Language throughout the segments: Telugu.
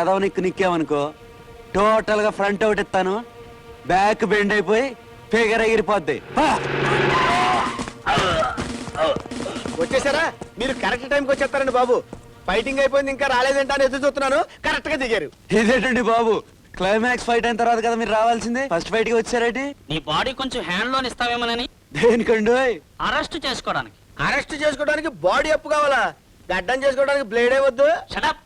ఎదవ నిక్కామనుకో టోటల్ గా ఫ్రంట్ అవుట్ ఇస్తాను, బ్యాక్ బెండ్ అయిపోయి ఫిగర్ ఎగిరిపోద్ది. వచ్చేసారా? మీరు కరెక్ట్ టైంకి వచ్చేస్తారండి బాబు. ఫైటింగ్ అయిపోయింది, ఇంకా రాలేదంటే అని ఎదురు చూస్తున్నాను. కరెక్ట్ గా దిగారు. ఇదేంటండి బాబు, క్లైమాక్స్ ఫైట్ అయిన తర్వాత కదా మీరు రావాల్సిందే, ఫస్ట్ ఫైట్ కి వచ్చారేంటి? నీ బాడీ కొంచెం హ్యాండ్ లోన్ ఇస్తావేమోనని. దేనికండి? అరెస్ట్ చేసుకోవడానికి. అరెస్ట్ చేసుకోవడానికి బాడీ అప్పు కావాలా? గడ్డం చేసుకోవడానికి బ్లేడే వద్దు. షటప్.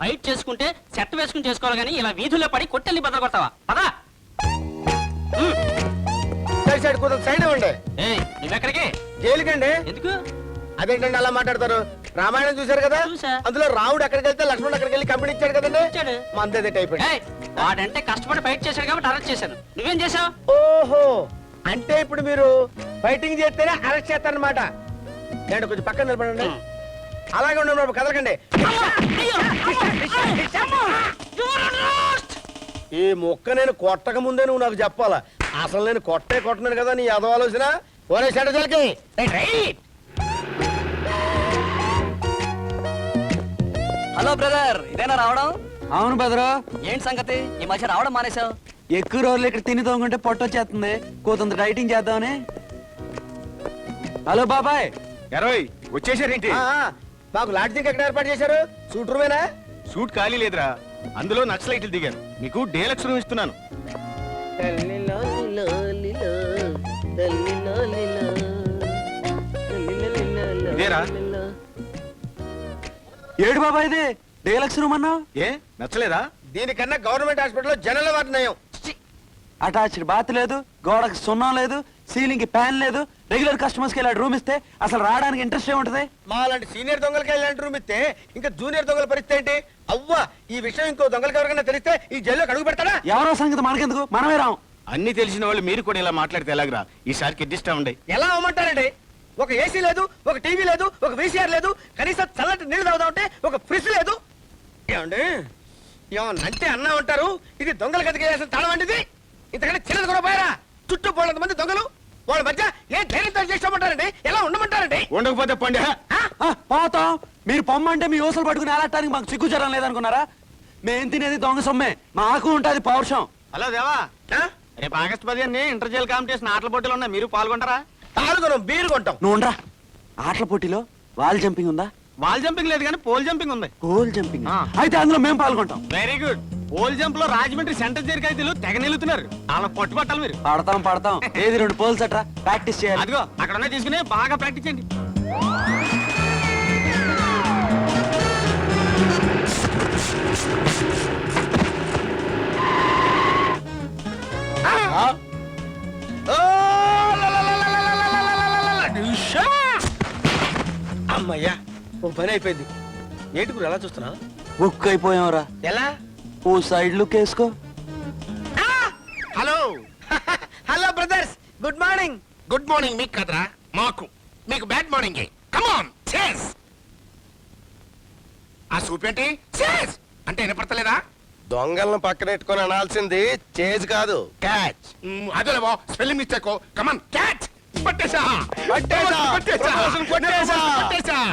ఫైట్ చేసుకుంటే సెట్ వేసుకుని చేసుకోవాలి కానీ ఇలా వీధుల్లో పడి కొట్టెల్ని బద్దలు కొడతావా? పదా. సైడ్ సైడ్ కుదరదు, సైడ్ ఇవ్వండి. నువ్వెక్కడికి? జైలుకండి. ఎందుకు? అదేంటండి అలా మాట్లాడతారు? రామాయణం చూశారు కదా, చూసా. అందులో రావుడు ఎక్కడికి వెళ్తే లక్ష్మణుడు అక్కడికి వెళ్ళి కంపెనీ ఇచ్చాడు కదండి. ఇచ్చాడు. మందే అయిపోయింది. వాడంటే కష్టపడి ఫైట్ చేశాడు కాబట్టి అరెస్ట్ చేశాను. నువ్వేం చేసావు? ఓహో, అంటే ఇప్పుడు మీరు ఫైటింగ్ చేస్తేనే అరెస్ట్ చేస్తారనమాట. నేను కొంచెం పక్కన నిలబడండి. అలాగే ఉండదు, కదలకండి. ఈ మొక్క నేను కొట్టక ముందే నువ్వు నాకు చెప్పాలా? అసలు నేను కొట్టను కదా నీ అదవ ఆలోచన. ఓరే సెటజల్కి హలో బ్రదర్, ఇదేనా రావడం? అవును బదరు. ఏంటి సంగతి, ఈ మధ్య రావడం మానేశావు? ఎక్కువ రోజులు ఇక్కడ తిని తోముకుంటే పొట్టొచ్చేస్తుంది, కోతంత డైటింగ్ చేద్దామని. హలో బాబాయ్. ఎరవై వచ్చేసారేంటి? మాకు లాడ్జింగ్ ఎక్కడ ఏర్పాటు చేశారు? సూట్ రూమేనా? సూట్ ఖాళీ లేదురా, అందులో నక్సలైట్లు దిగారు. మీకు డేలక్స్ రూమ్ ఇస్తున్నాను. ఇదేరా? ఏడు బాబాయ్ ఇది డీలక్స్ రూమ్ అన్నావు? ఏ నచ్చలేదా? దీనికన్నా గవర్నమెంట్ హాస్పిటల్లో జనరల్ వార్డు నయం. అటాచ్డ్ బాత్ లేదు, గోడకు సున్నం లేదు, సీలింగ్ కి ఫ్యాన్ లేదు. రెగ్యులర్ కస్టమర్స్ కి ఇలా రూమ్ ఇస్తే అసలు రావడానికి ఇంట్రెస్ట్ ఏముంటది? మా లాంటి సీనియర్ దొంగలకి ఇలాంటి రూమ్ ఇస్తే ఇంకా జూనియర్ దొంగల పరిస్థితి ఏంటి? అవ్వా, ఈ విషయం ఇంకో దొంగలకి ఎవరికైనా తెలిస్తే ఈ జైల్లో అడుగు పెడతాడా? ఎవరో సంగతి మనకెందుకు, మనమే రాం. అన్ని తెలిసిన వాళ్ళు మీరు కూడా ఇలా మాట్లాడితే ఎలాగరా? ఈసారికి అడ్జస్ట్ అవ్వండి. ఎలా అమ్మంటారండి? ఒక ఏసీ లేదు, ఒక టీవీ లేదు, ఒక వీసీఆర్ లేదు, కనీసం చల్లటి నీళ్ళు తాగుదామంటే ఒక ఫ్రిడ్జ్ లేదు. ఏమండి ఏమన్నంటే అన్నా ఉంటారు, ఇది దొంగల గదికి వేసిన తాళం వంటిది. ఇంతకంటే చిన్నది కూడా పోయారా? చుట్టూ పోలంత మంది దొంగలు, వాళ్ళ మధ్య ఏ ధైర్యంతో చేస్తామంటారండి? ఎలా ఉండమంటారండి? ఉండకపోతే పండి. పోతాం. మీరు పొమ్మంటే మీ ఊసలు పట్టుకుని అలాటానికి మాకు సిగ్గు జరం లేదనుకున్నారా? మేం తినేది దొంగ సొమ్మే, మాకు ఉంటది పౌరుషం. హలో దేవా, రేపు ఆగస్టు 10 ఇంటర్ జైల్ కాంపిటీషన్ ఆటల పోటీలు ఉన్నాయి, మీరు పాల్గొంటారా? పాల్గొనం, బీరు కొంటాం. నువ్వు ఉండరా. ఆటల పోటీలో వాల్ జంపింగ్ ఉందా? వాల్ జంపింగ్ లేదు కానీ పోల్ జంపింగ్ ఉంది. పోల్ జంపింగ్ అయితే అందులో మేము పాల్గొంటాం. Very good. పోల్ జంప్ లో రాజమండ్రి సెంటర్ చేరికైతే తెగ నిలుతున్నారు, అలా పట్టుబట్టాలి మీరు. పడతాం. ఏది 2 పోల్స్ అట్రా ప్రాక్టీస్ చేయాలి. అదిగో అక్కడ ఉన్నాయి, తీసుకుని బాగా ప్రాక్టీస్ చేయండి. అమ్మయ్యా, ఓ పని అయిపోయింది. ఏటుకురు ఎలా చూస్తున్నా? బుక్ అయిపోయాంరా. ఎలా? ఓ సైడ్ లుక్ వేసుకో. Hello hello brothers, good morning. Good morning మీకు కదరా, మాకు. మీకు బ్యాడ్ మార్నింగ్. కమాన్ చేస్. ఆ సూప్ ఏంటి? చేస్ అంటే వినపడతలేదా? దొంగలను పక్కనెట్టుకొని అనాల్సింది చేజ్ కాదు, క్యాచ్. అదే బా, స్పెల్లింగ్ మిస్టేక్. Come on catch. పట్టేశా.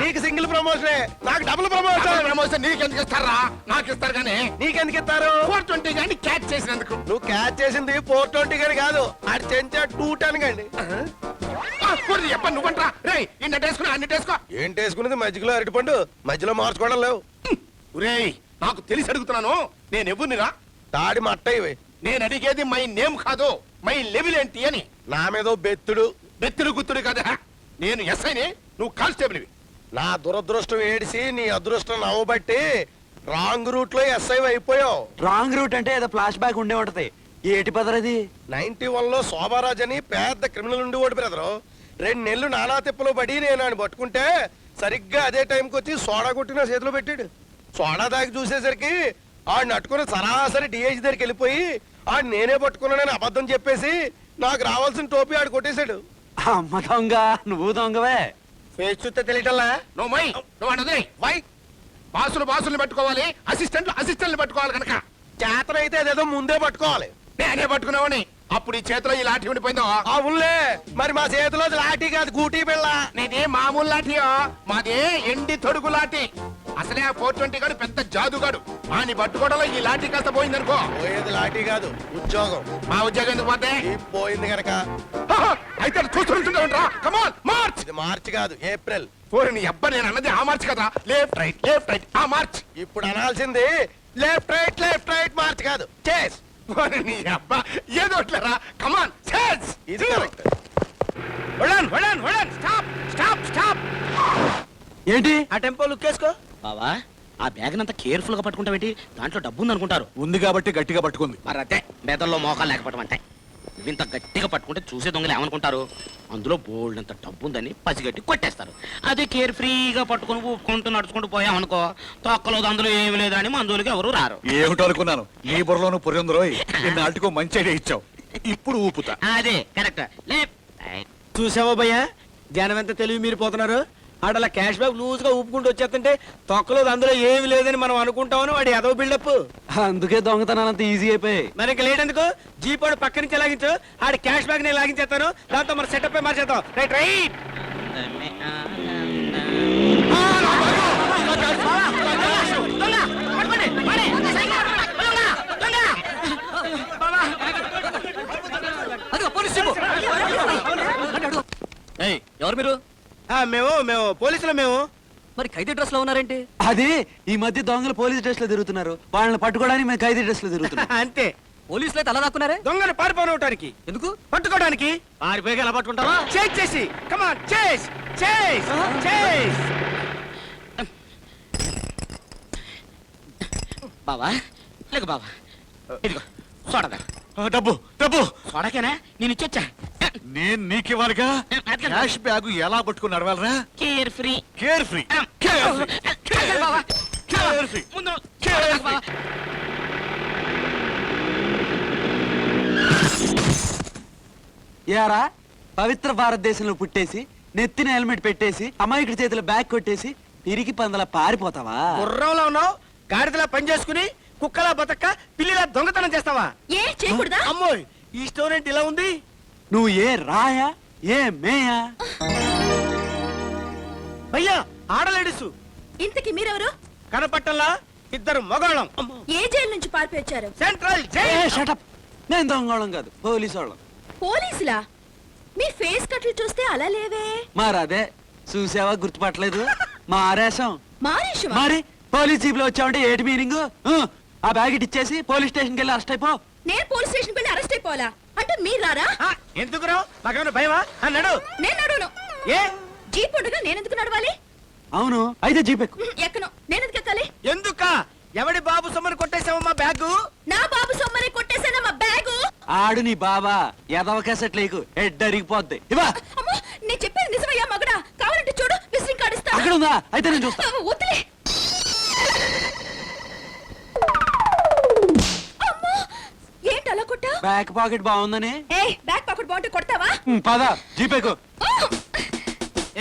నీకు సింగిల్ ప్రమోషనే, నాకు డబుల్ ప్రమోషన్. ప్రమోషన్ నీకెందుకు ఇస్తారా? నాకు ఇస్తారు కానీ. నీకెందుకు ఇస్తారు? 420 కానీ క్యాచ్ చేసినందుకు. నువ్వు క్యాచ్ చేసింది 420 గని కాదు, అది చెంచా 210 గండి. చెప్ప నువ్వంటరా రే, ఇన్నట్టు వేసుకున్నా అన్నిటి వేసుకో. ఏంటి వేసుకున్నది? మధ్యలో అరటిపండు, మధ్యలో మార్చుకోవడం లేవు. రేయ్, నాకు తెలిసి అడుగుతున్నాను, నేను ఎవరినిరా? తాడి మట్ట ఇవి. నేను అడిగేది మై నేమ్ కాదు, మై లెవెల్ ఏంటి అని. నా మీద బెత్తుడు. బెత్తుడు గుత్తుడు కదా. నేను ఎస్ఐని, నువ్వు కానిస్టేబుల్వి. నా దురదృష్టం ఏడిసి నీ అదృష్టం నవ్వబట్టి రాంగ్ రూట్ లో ఎస్ఐ అయిపోయావు. రాంగ్ రూట్ అంటే ఏదో ఫ్లాష్ బ్యాక్ ఉండే ఉంటది. ఏటి పదరది? 91 లో శోభారాజ్ అని పెద్ద క్రిమినల్ ఉండి ఓడి బ్రదరు. 2 నెలలు నానా తిప్పలు పడి నేను ఆయన పట్టుకుంటే సరిగ్గా అదే టైంకి వచ్చి సోడా కొట్టిన చేతిలో పెట్టాడు. సోడా దాకి చూసేసరికి ఆడిని అట్టుకుని సరాసరి డిఐజీ దగ్గరికి వెళ్ళిపోయి ఆడు నేనే పట్టుకున్నానని అబద్ధం చెప్పేసి నాకు రావాల్సిన టోపీ ఆడు కొట్టేశాడు. అమ్మ దొంగ, నువ్వు దొంగవే. ఫేస్ చూస్తే తెలియటల్లా. నువ్వు మై, నువ్వు అన్నది వై. బాసులు పట్టుకోవాలి, అసిస్టెంట్లు పట్టుకోవాలి కనుక. చేతన అయితే అదేదో ముందే పట్టుకోవాలి. నేనే పట్టుకున్నావని అప్పుడు ఈ చేతిలో ఈ లాఠీ ఉండిపోయిందో. అవునులే, మరి మా చేతిలో లాఠీ కాదు, గూటీ బిళ్ళ. నీది మామూలు లాఠీయో, మాది ఎండి తొడుగు లాఠీ. అసలే ఆ 420 గాడు పెద్ద జాదుగాడు వాని పట్టుకోవడంలో ఈ లాఠీ కాస్త పోయిందనుకో పోయేది లాఠీ కాదు ఉద్యోగం. మా ఉద్యోగం ఎందుకు పోతే ఈ పోయింది గనక. అయితే చూస్తుంటా కమాన్ మార్చ్. ఇది మార్చి కాదు, ఏప్రిల్. పోరు నీ అబ్బా, నేను అన్నది ఆ మార్చ్ కదా. లెఫ్ట్ రైట్ ఆ మార్చ్. ఇప్పుడు అనాల్సింది లెఫ్ట్ రైట్ మార్చి కాదు, చేస్. పోరు నీ అబ్బా, ఏదో ఒకట్లేరా. కమాన్ చేస్. ఇది కరెక్ట్. స్టాప్. ఏంటి ఆ టెంపో లుక్ వేసుకో. బావా ఆ బ్యాగ్ అంతా కేర్ఫుల్ గా పట్టుకుంటావేంటి? దాంట్లో డబ్బు ఉంది అనుకుంటారు. ఉంది కాబట్టి గట్టిగా పట్టుకుంది. మరి అదే బేదల్లో మోకాలు లేకపోవడం అంటే. ఇంత గట్టిగా పట్టుకుంటే చూసే దొంగలు ఏమనుకుంటారు? అందులో బోల్డ్ అంత డబ్బు ఉందని పసిగట్టి కొట్టేస్తారు. అదే కేర్ ఫ్రీగా పట్టుకుని ఊపుకుంటూ నడుచుకుంటూ పోయామనుకో, తొక్కలో అందులో ఏమి లేదని మందులకి ఎవరు రారు. ఏమిటో అనుకున్నాను, నీ బుర్రలోను పురిందరో నాటికో మంచి ఐడియా ఇచ్చావు. ఇప్పుడు ఊపుతా. అదే కరెక్ట్. చూసావా భయ్యా, జనం ఎంత తెలివి మీరు పోతున్నారు. ఆడలా క్యాష్ బ్యాగ్ లూజ్ గా ఊపుకుంటూ వచ్చేస్తుంటే తొక్కలో అందులో ఏమి లేదని మనం అనుకుంటామని వాడి ఎదవ బిల్డప్. అందుకే దొంగతనాలు అంత ఈజీ అయిపోయాయి. మరి ఇంకా లేట్ ఎందుకు, జీప్ వాడు పక్క నుంచి లాగించు, ఆడి క్యాష్ బ్యాగ్ నేను లాగించేస్తాను. దాంతో మన సెటప్ మార్చేద్దాం. రైట్. అదిగో పోలీస్ జీపు. ఏయ్, ఎవరు మీరు? మేము పోలీసులు. మేము మరి ఖైదీ డ్రెస్ లో ఉన్నారేంటి? అది ఈ మధ్య దొంగలు పోలీస్ డ్రెస్ లో తిరుగుతున్నారు. వాళ్ళని పట్టుకోవడానికి మేము ఖైదీ డ్రెస్ లో తిరుగుతున్నాం. అంతే. పోలీసులు అయితే అలా దాక్కున్నారే? దొంగలు పారిపోవడానికి. ఎందుకు? పట్టుకోవడానికి. పారిపోయి ఎలా పట్టుకుంటావా? చేసి కమాన్ చేస్. బావా లేక బావా, ఇదిగో సోడదా. డబ్బు సోడకేనా నేను ఇచ్చొచ్చా. నేను నీకివ్వాలిగా. క్యాష్ బ్యాగ్ ఎలా పట్టుకుని నడవాలరా? Carefree. Carefree. బావా కేర్ ఫ్రీ. ముందు బావా. యారా పవిత్ర భారతదేశంలో పుట్టేసి నెత్తిన హెల్మెట్ పెట్టేసి అమాయకుడి చేతిలో బ్యాగ్ కొట్టేసి తిరిగి పందల పారిపోతావా? గుర్రంలో ఉన్నావు, గాడిదలా పని చేసుకుని కుక్కలా బతక్క పిల్లిలా దొంగతనం చేస్తావా? ఏ చేయకూడదా? అమ్మోయ్, ఈ స్టోరెంట్ ఇలా ఉంది. నువ్వు ఏ రాయా ఏ మేయా? అయ్యా, ఆడలేడీసు ఇంతకి మీరెవరు? కనపట్టంలా ఇద్దరు మగాళ్ళం. ఏ జైలు నుంచి పారిపోయి వచ్చారు? సెంట్రల్ ఏ, జైల్. shut up. నేను దొంగోళం కాదు, పోలీసు వాళ్ళం. పోలీసులా? మీ ఫేస్ కట్లు చూస్తే అలా లేవే. మరదే చూసావా, గుర్తుపట్టలేదు? మారేశం. మారేషువా? మరి పోలీస్ జీప్ లో వచ్చావంటే ఏటి మీనింగ్? ఆ బ్యాగ్ ఇటు ఇచ్చేసి పోలీస్ స్టేషన్కి వెళ్ళి అరెస్ట్ అయిపో. నేను పోలీస్ స్టేషన్ వెళ్ళి అరెస్ట్ అయిపోవాలా? అంటే మీరు రారా? ఎందుకు రావు? మాకేమైనా భయమా? అన్నాడు. నేను నడును. ఏ జీప్ ఉండగా నేను ఎందుకు నడవాలి? అవును, అయితే జీప్ ఎక్కు. ఎక్కను. నేను ఎందుకు ఎక్కాలి? ఎందుక? ఎవడి బాబు సొమ్మని కొట్టేసావమ్మా బ్యాగు? నా బాబు సొమ్మని కొట్టేసానా మా బ్యాగు? ఆడు నీ బాబా ఎదవ కేసెట్ లేకు, హెడ్ అరిగిపోద్ది. ఇవా అమ్మో, నేను చెప్పేది నిజమయ్యా మగడా. కావాలంటే చూడు, విసిరింగ్ కాడిస్తా. అక్కడ ఉందా? అయితే నేను చూస్తా. వద్దులే. అమ్మో, ఏంటి అలా కొట్టా? బ్యాక్ పాకెట్ బాగుందని. ఏయ్, బ్యాక్ పాకెట్ బాగుంటే కొడతావా? పద జీప్ ఎక్కు.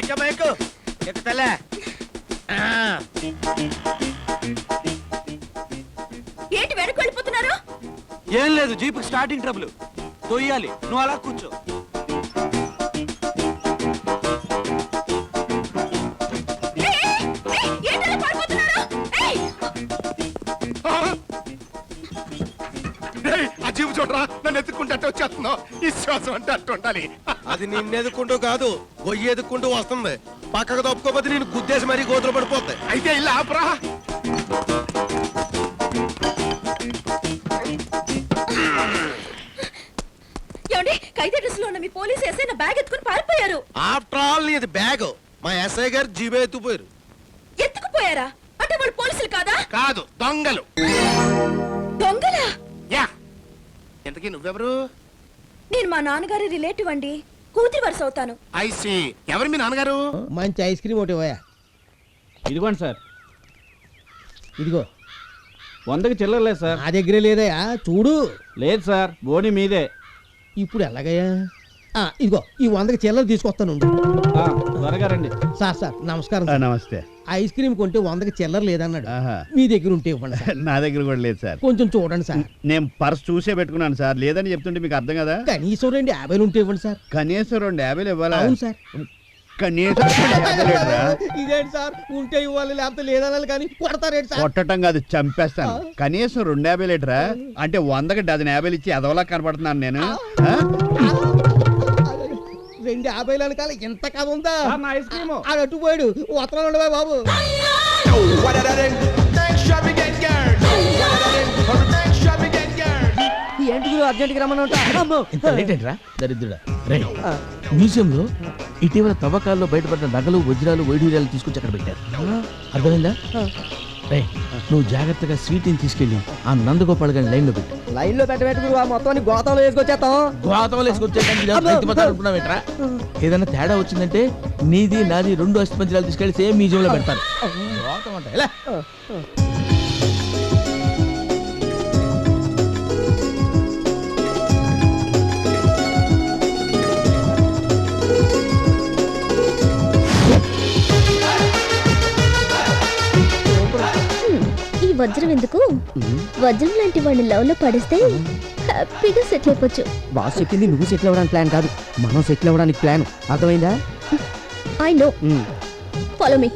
ఎక్కమ్మా, ఎక్కు. ఎక్కు తల్లే. ఏంటి వెనక్కి వెళ్ళిపోతున్నారు? ఏం లేదు, జీప్ స్టార్టింగ్ ట్రబుల్. తొయ్యాలి, నువ్వు అలా కూర్చో. ఏంటి అలా పారిపోతున్నారు? ఏయ్! ఆ జీవు చూడరా, నన్ను ఎత్తుకుంటే వచ్చేస్తున్నావు. ఈ శ్వాసం అంటే అట్టు ఉండాలి. అది నిన్నెదుకుంటూ కాదు, గొయ్యి ఎదుక్కుంటూ వస్తుంది. పక్కకు తప్పుకోపోతే నేను గుద్దేసి మరీ గోతులు పడిపోతాయి. అయితే ఇలా ఆపరా. ఏమండి, ఖైదీ డ్రెస్ లో ఉన్న మీ పోలీసు ఎస్ఐ నా బ్యాగ్ ఎత్తుకుని పారిపోయారు. ఆఫ్టర్ ఆల్ నీది బ్యాగ్. మా ఎస్ఐ గారు జీబే ఎత్తుపోయారు. ఎత్తుకుపోయారా? అంటే వాళ్ళు పోలీసులు కాదా? కాదు, దొంగలు. దొంగలా? యా, ఎంతకీ నువ్వెవరు? నేను మా నాన్నగారి రిలేటివ్ అండి, కూతురి వరుస అవుతాను. ఐసి. ఎవరు మీ నాన్నగారు? మంచి ఐస్ క్రీమ్ ఒకటి ఇవ్వయా. ఇదిగోండి సార్. ఇదిగో 100కి చిల్లర లేదు సార్. నా దగ్గరే లేదయా, చూడు. లేదు సార్, బోని మీదే. ఇప్పుడు ఎలాగయ్యా? ఇదిగో ఈ 100కి చిల్లర తీసుకొస్తాను. త్వరగా రండి. సార్ నమస్కారం సార్. నమస్తే. ఐస్ క్రీమ్ కొంటే 100కి చిల్లర లేదన్నాడు. ఆహా. మీ దగ్గర ఉంటే ఇవ్వండి సార్. నా దగ్గర కూడా లేదు సార్. కొంచెం చూడండి సార్. నేను పర్స్ చూసే పెట్టుకున్నాను సార్. లేదని చెప్తుంటే మీకు అర్థం కదా. కనీసం 2 50 ఉంటే ఇవ్వండి సార్. కనీసం 2 50 ఇవ్వాలా? అవును సార్. కనీసం 50 లీటరా? ఇదేంటి సార్, ఉంటే ఇవ్వాలి లేకపోతే లేదనాలి కానీ కొడతారేంటి సార్? కొట్టటం కాదు, చంపేస్తాను. కనీసం 250 లీటరా? అంటే 100కి డజన్ 50 ఇచ్చి ఎదవలా కనపడుతున్నాను నేను. ఆ? 250 వెనకాల ఇంత కథ ఉందా? అది అట్టుపోయాడు, ఉత్తరాలు ఉండవా బాబు. ఏంటి గురు అర్జెంట్కి రమ్మన్నా? దరిద్రుడా రే, మ్యూజియంలో ఇటీవల తవ్వకాల్లో బయటపడిన నగలు, వజ్రాలు, వైఢూర్యాలు తీసుకొచ్చి అక్కడ పెట్టారు. అర్థమైందా? రే, నువ్వు జాగ్రత్తగా స్వీట్ని తీసుకెళ్ళి ఆ నందగోపాల్ గారి లైన్ లో పెట్టు. లైన్ లో పెట్టబెట్టు మొత్తం గోతంలో వేసుకొచ్చేస్తాం. గోతంలో వేసుకొచ్చేటరా? ఏదైనా తేడా వచ్చిందంటే నీది నాది 2 అస్థిపంజరాలు తీసుకెళ్లి సేమ్ మ్యూజియంలో పెడతారు. గోతం అంటే ఎలా? ఈ వజ్రం ఎందుకు? వజ్రం లాంటి వాడిని లవ్ లో పడిస్తే హ్యాపీగా సెటిల్ అయిపోవచ్చు. బాస్ చెప్పింది నువ్వు సెటిల్ అవ్వడానికి ప్లాన్ కాదు, మనం సెటిల్ అవ్వడానికి ప్లాన్. అర్థమైందా? I know. Follow me.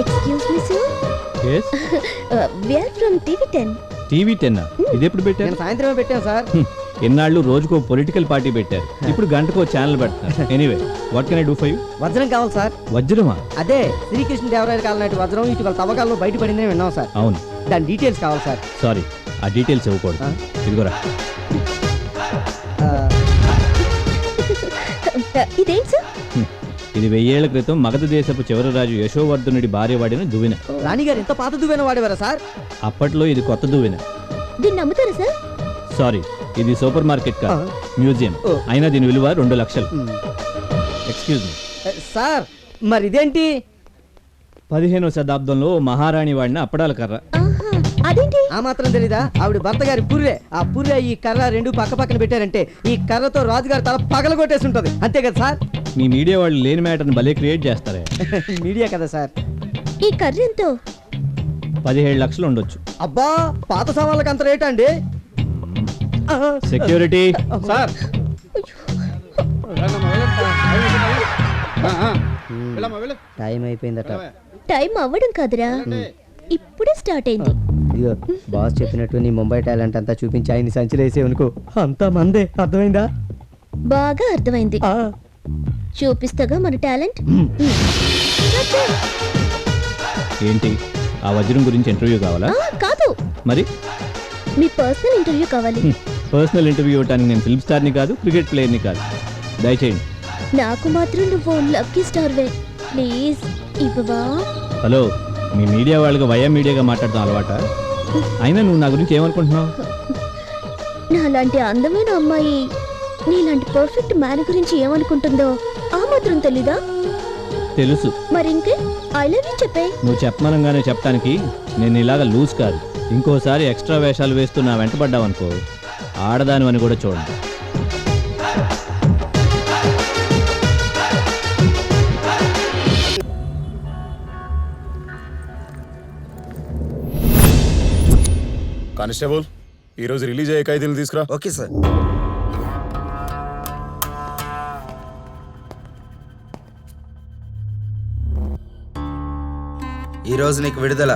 Excuse me sir, we are from TV10. TV 10 ఇది ఎప్పుడు పెట్టారు? నేను సాయంత్రమే పెట్టాను సార్. ఎన్నాళ్ళు రోజుకో పొలిటికల్ పార్టీ పెట్టారు, ఇప్పుడు గంటకో ఛానల్ పెడతారు. Anyway, what can I do for you? వజ్రం కావాలి సార్. వజ్రమా? అదే శ్రీకృష్ణ దేవరాయల కాలం నాటి వజ్రం ఇటీవల తవ్వకాల్లో బయటపడిందని విన్నాం సార్. అవును. దాని డీటెయిల్స్ కావాలి సార్. సారీ, ఆ డీటెయిల్స్ ఇవ్వకూడదు. ఇదిగోరా. ఇదేంటి సార్? ఇది 1000 ఏళ్ల క్రితం మగధ దేశపు చివరి రాజు యశోవర్ధనుడి భార్య వాడిన దువ్వెన. రాణిగారు ఎంత పాత దువ్వెన వాడేవారా సార్? అప్పట్లో ఇది కొత్త దువ్వెన. దీన్ని నమ్ముతారా సార్? సారీ, ఇది సూపర్ మార్కెట్ కాదు, మ్యూజియం. అయినా దీని విలువ 2 లక్షలు. ఎక్స్క్యూజ్ మీ సార్, మరి ఇదేంటి? 15వ శతాబ్దంలో మహారాణి వాడిన అప్పడాల కర్ర. అదేంటి? ఆ మాత్రం తెలీదా? ఆవిడ భర్త గారి పుర్రె. ఆ పుర్రె ఈ కర్ర 2 పక్క పక్కన పెట్టారంటే ఈ కర్రతో రాజుగారి తల పగల కొట్టేసి ఉంటది. అంతే కదా సార్? మీ మీడియా వాళ్ళు లేని మ్యాటర్ని భలే క్రియేట్ చేస్తారే. మీడియా కదా సార్. ఈ కర్ర ఎంతో? 17 లక్షలు ఉండొచ్చు. అబ్బా, పాత సామాన్లకు అంత రేట్ అండి? సెక్యూరిటీ సార్, టైం అయిపోయిందట. టైం అవ్వడం కాదురా, ఇప్పుడే స్టార్ట్ అయింది. ఇదిగో బాస్ చెప్పినట్టు నీ ముంబై టాలెంట్ అంతా చూపించి ఆయన్ని సంచలేసే అనుకో, అంతా మందే. అర్థమైందా? బాగా అర్థమైంది. చూపిస్తాగా మన టాలెంట్. ఏంటి, ఆ వజ్రం గురించి ఇంటర్వ్యూ కావాలా? కాదు, మరి మీ పర్సనల్ ఇంటర్వ్యూ కావాలి. పర్సనల్ ఇంటర్వ్యూ ఇవ్వడానికి నేను ఫిల్మ్ స్టార్ని కాదు, క్రికెట్ ప్లేయర్ని కాదు. దయచేయండి. నాకు మాత్రం నువ్వు లక్కీ స్టార్వే. ప్లీజ్ ఇవ్వవా? హలో, మీ మీడియా వాళ్ళకి వయా మీడియాగా మాట్లాడతాం అలవాట. అయినా నువ్వు నా గురించి ఏమనుకుంటున్నావు? నాలాంటి అందమైన అమ్మాయి నీలాంటి పర్ఫెక్ట్ మ్యాన్ గురించి ఏమనుకుంటుందో ఆ మాత్రం తెలీదా? తెలుసు. మరి ఇంకే ఐ లవ్ యూ చెప్పే. నువ్వు చెప్పమనంగానే చెప్పడానికి నేను ఇలాగ లూజ్ కాదు. ఇంకోసారి ఎక్స్ట్రా వేషాలు వేస్తూ నా వెంటపడ్డావనుకో, ఆడదానివని కూడా చూడండి. కానిస్టేబుల్, ఈరోజు రిలీజ్ అయ్యే ఖైదీలను తీసుకురా. Okay sir. ఈరోజు నీకు విడుదల.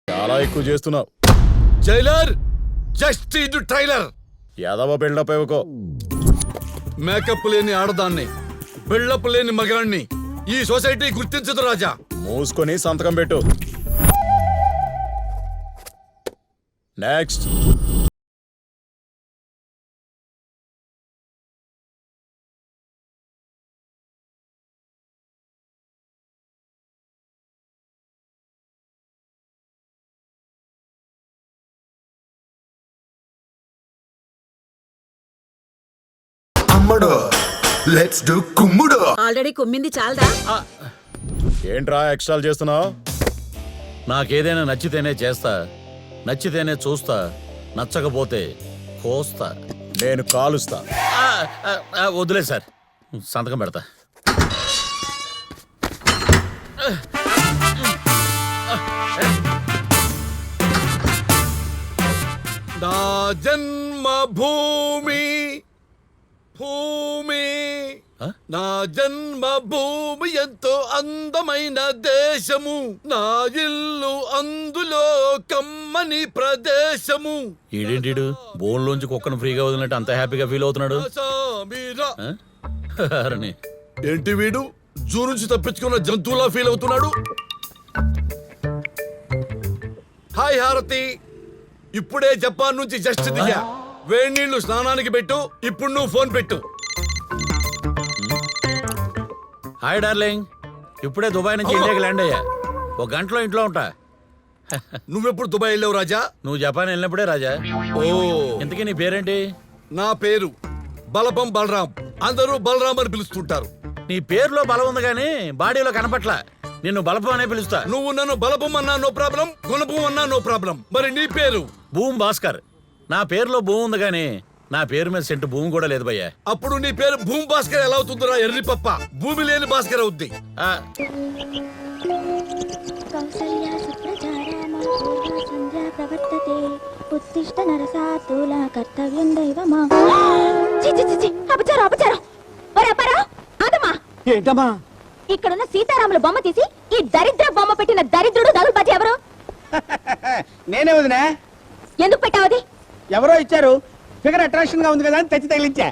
చాలా ఎక్కువ చేస్తున్నావు. జైలర్, జస్ట్ ఇది ట్రైలర్. యాదవ బిల్డప్ ఇవ్వకో. మేకప్ లేని ఆడదాన్ని, బిల్డప్ లేని మగాన్ని ఈ సొసైటీ గుర్తించదు రాజా. మూసుకొని సంతకం పెట్టు. నెక్స్ట్. అమ్మడు, లెట్స్ డు కుమ్ముడు. ఆల్రెడీ కొమ్మింది చాలదా? ఏంట్రా ఎక్స్ట్రాలు చేస్తున్నావు? నాకేదైనా నచ్చితేనే చేస్తా, నచ్చితేనే చూస్తా, నచ్చకపోతే కోస్తా. నేను కాలుస్తా. వద్దులే సార్, సంతకం పెడతా. నా జన్మభూమి భూమి, నా జన్మభూమి ఎంతో అందమైన దేశము, నా ఇల్లు అందులో కమ్మని ప్రదేశము. ఈడేంటి బోన్లోంచి కుక్కను ఫ్రీగా వదిలినట్టు అంత హ్యాపీగా ఫీల్ అవుతున్నాడు? ఏంటి వీడు జూ నుంచి తప్పించుకున్న జంతువులా ఫీల్ అవుతున్నాడు? హాయ్ హారతి, ఇప్పుడే జపాన్ నుంచి జస్ట్ దిగా. వేడి నీళ్లు స్నానానికి పెట్టు. ఇప్పుడు నువ్వు ఫోన్ పెట్టు. హాయ్ డార్లింగ్, ఇప్పుడే దుబాయ్ నుంచి ఇండియాకి ల్యాండ్ అయ్యా. ఒక గంటలో ఇంట్లో ఉంటా. నువ్వెప్పుడు దుబాయ్ వెళ్ళావు రాజా? నువ్వు జపాన్ వెళ్ళినప్పుడే రాజా. ఓ, ఇంతకీ నీ పేరేంటి? నా పేరు బలపం బలరాం. అందరూ బలరాం అని పిలుస్తుంటారు. నీ పేరులో బలం ఉంది కానీ బాడీలో కనపట్ల. నిన్ను బలపం అనే పిలుస్తా. నువ్వు నన్ను బలపం అన్నా నో ప్రాబ్లం, గుణపం అన్నా నో ప్రాబ్లం. మరి నీ పేరు? భూమి భాస్కర్. నా పేరులో భూమి ఉంది కానీ నా పేరు మీద సెంటు భూమి కూడా లేదు భయ్యా. అప్పుడు నీ పేరు భూమి భాస్కర్ ఎలా అవుతుందిరా ఎర్రి పప్ప? భూమి లేని భాస్కర్ అవుద్ది. ఏంటమ్మా? ఇక్కడున్న సీతారాముల బొమ్మ తీసి ఈ దరిద్ర బొమ్మ పెట్టిన దరిద్రుడు దగులుబాజీ ఎవరు? నేనే వదినా. ఎందుకు పెట్టావది? ఎవరో ఇచ్చారు. ఫిగర్ అట్రాక్షన్ గా ఉంది కదా అని తెచ్చి తగిలించా.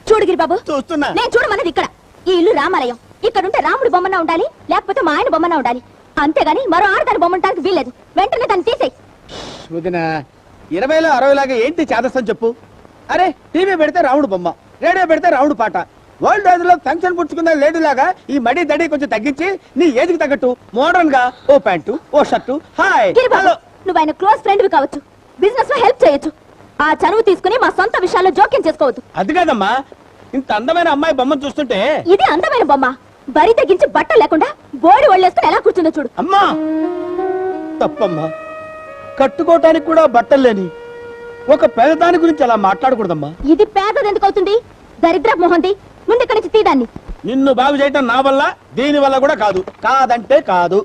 చూడుగిరి బాబు, చూస్తున్నా. నేను చూడమన్నది ఇక్కడ. ఈ ఇల్లు రామాలయం. ఇక్కడుంటే రాముడి బొమ్మన ఉండాలి, లేకపోతే మా ఆయన బొమ్మన ఉండాలి. అంతేగాని మరో ఆడదాని బొమ్మ ఉండడానికి వీల్లేదు. వెంటనే దాన్ని తీసేయి. వదినా, 20లో 60 లాగా ఏంటి చేదస్తం చెప్పు. అరే, టీవీ పెడితే రాముడు బొమ్మ, రేడియో పెడితే రాముడు పాట. వరల్డ్ రైజ్ లో పెన్షన్ పుచ్చుకున్న లేడీ లాగా ఈ మడి దడి కొంచెం తగ్గించి నీ ఏజ్కి తగ్గట్టు మోడర్న్ గా ఓ ప్యాంటు, ఓ షర్టు. Hi, hello. నువ్వు ఆయన క్లోజ్ ఫ్రెండ్ కావచ్చు, బిజినెస్ లో హెల్ప్ చేయొచ్చు. ఆ చనువు తీసుకుని మా సొంత విషయాల్లో జోక్యం చేసుకోవద్దు. అది కాదమ్మా, ఇంత అందమైన అమ్మాయి బొమ్మను చూస్తుంటే. ఇది అందమైన బొమ్మ. బరి తగ్గించి బట్టలు లేకుండా బోడి ఒళ్ళేసుకుని ఎలా కూర్చుందో చూడు. అమ్మా, తప్పమ్మా. కట్టుకోవటానికి కూడా బట్టలు లేని ఒక పేదదాని గురించి అలా మాట్లాడకూడదమ్మా. ఇది పేదది ఎందుకు అవుతుంది? దరిద్ర మొహంది. ముందు ఇక్కడి నుంచి తీదాన్ని. నిన్ను బాగు చేయటం నా వల్ల, దీని వల్ల కూడా కాదు. కాదంటే కాదు.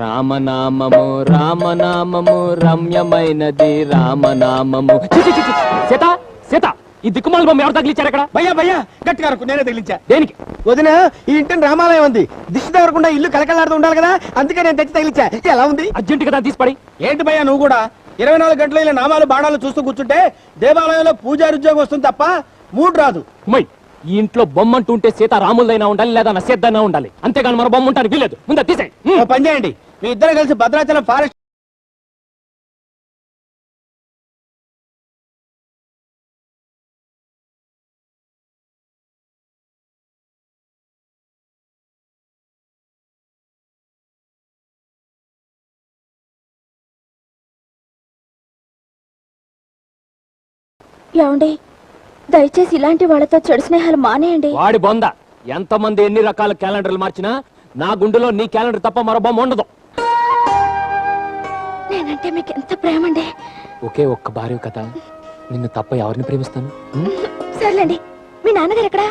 రామనామము రామనామము రమ్యమైనది రామనామము. సీత సీత, ఈ దిక్కుమాల బొమ్మ ఎవరు తగిలించారు అక్కడ? భయ్యా భయ్యా, గట్టిగా అరకు, నేనే తగిలించా. దేనికి? వదిన, ఈ ఇంటిని రామాలయం ఉంది. దిష్టి తగలకుండా ఇల్లు కలకలాడుతూ ఉండాలి కదా, అందుకే నేను తెచ్చి తగిలించా. ఎలా ఉంది? అర్జెంట్ కదా తీసిపడి. ఏంటి భయ్యా నువ్వు కూడా 24 గంటలు ఇలా నామాలు బాణాలు చూస్తూ కూర్చుంటే దేవాలయంలో పూజారి ఉద్యోగం వస్తుంది తప్ప మూడు రాదు. ఉమ్మయ్, ఈ ఇంట్లో బొమ్మ అంటూ ఉంటే సీత రాములదైనా ఉండాలి, లేదా నసేద్దైనా ఉండాలి. అంతేగాని మన బొమ్మ ఉంటానికి వీల్లేదు. ముందు తీసేయ్. ఓ పని చేయండి, మీ ఇద్దరు కలిసి భద్రాచలం ఫారెస్ట్ ఏమండి, దయచేసి ఇలాంటి వాళ్ళతో చెడు స్నేహాలు మానేయండి. వాడి బొంద. ఎంతమంది ఎన్ని రకాల క్యాలెండర్లు మార్చినా నా గుండెలో నీ క్యాలెండర్ తప్ప మరో బొమ్మ ఉండదు. నేనంటే మీకు ఎంత ప్రేమండి. ఒకే ఒక్క భార్య కదా, నిన్ను తప్ప ఎవరిని ప్రేమిస్తాను? సర్లేండి, మీ నాన్నగారు ఎక్కడా?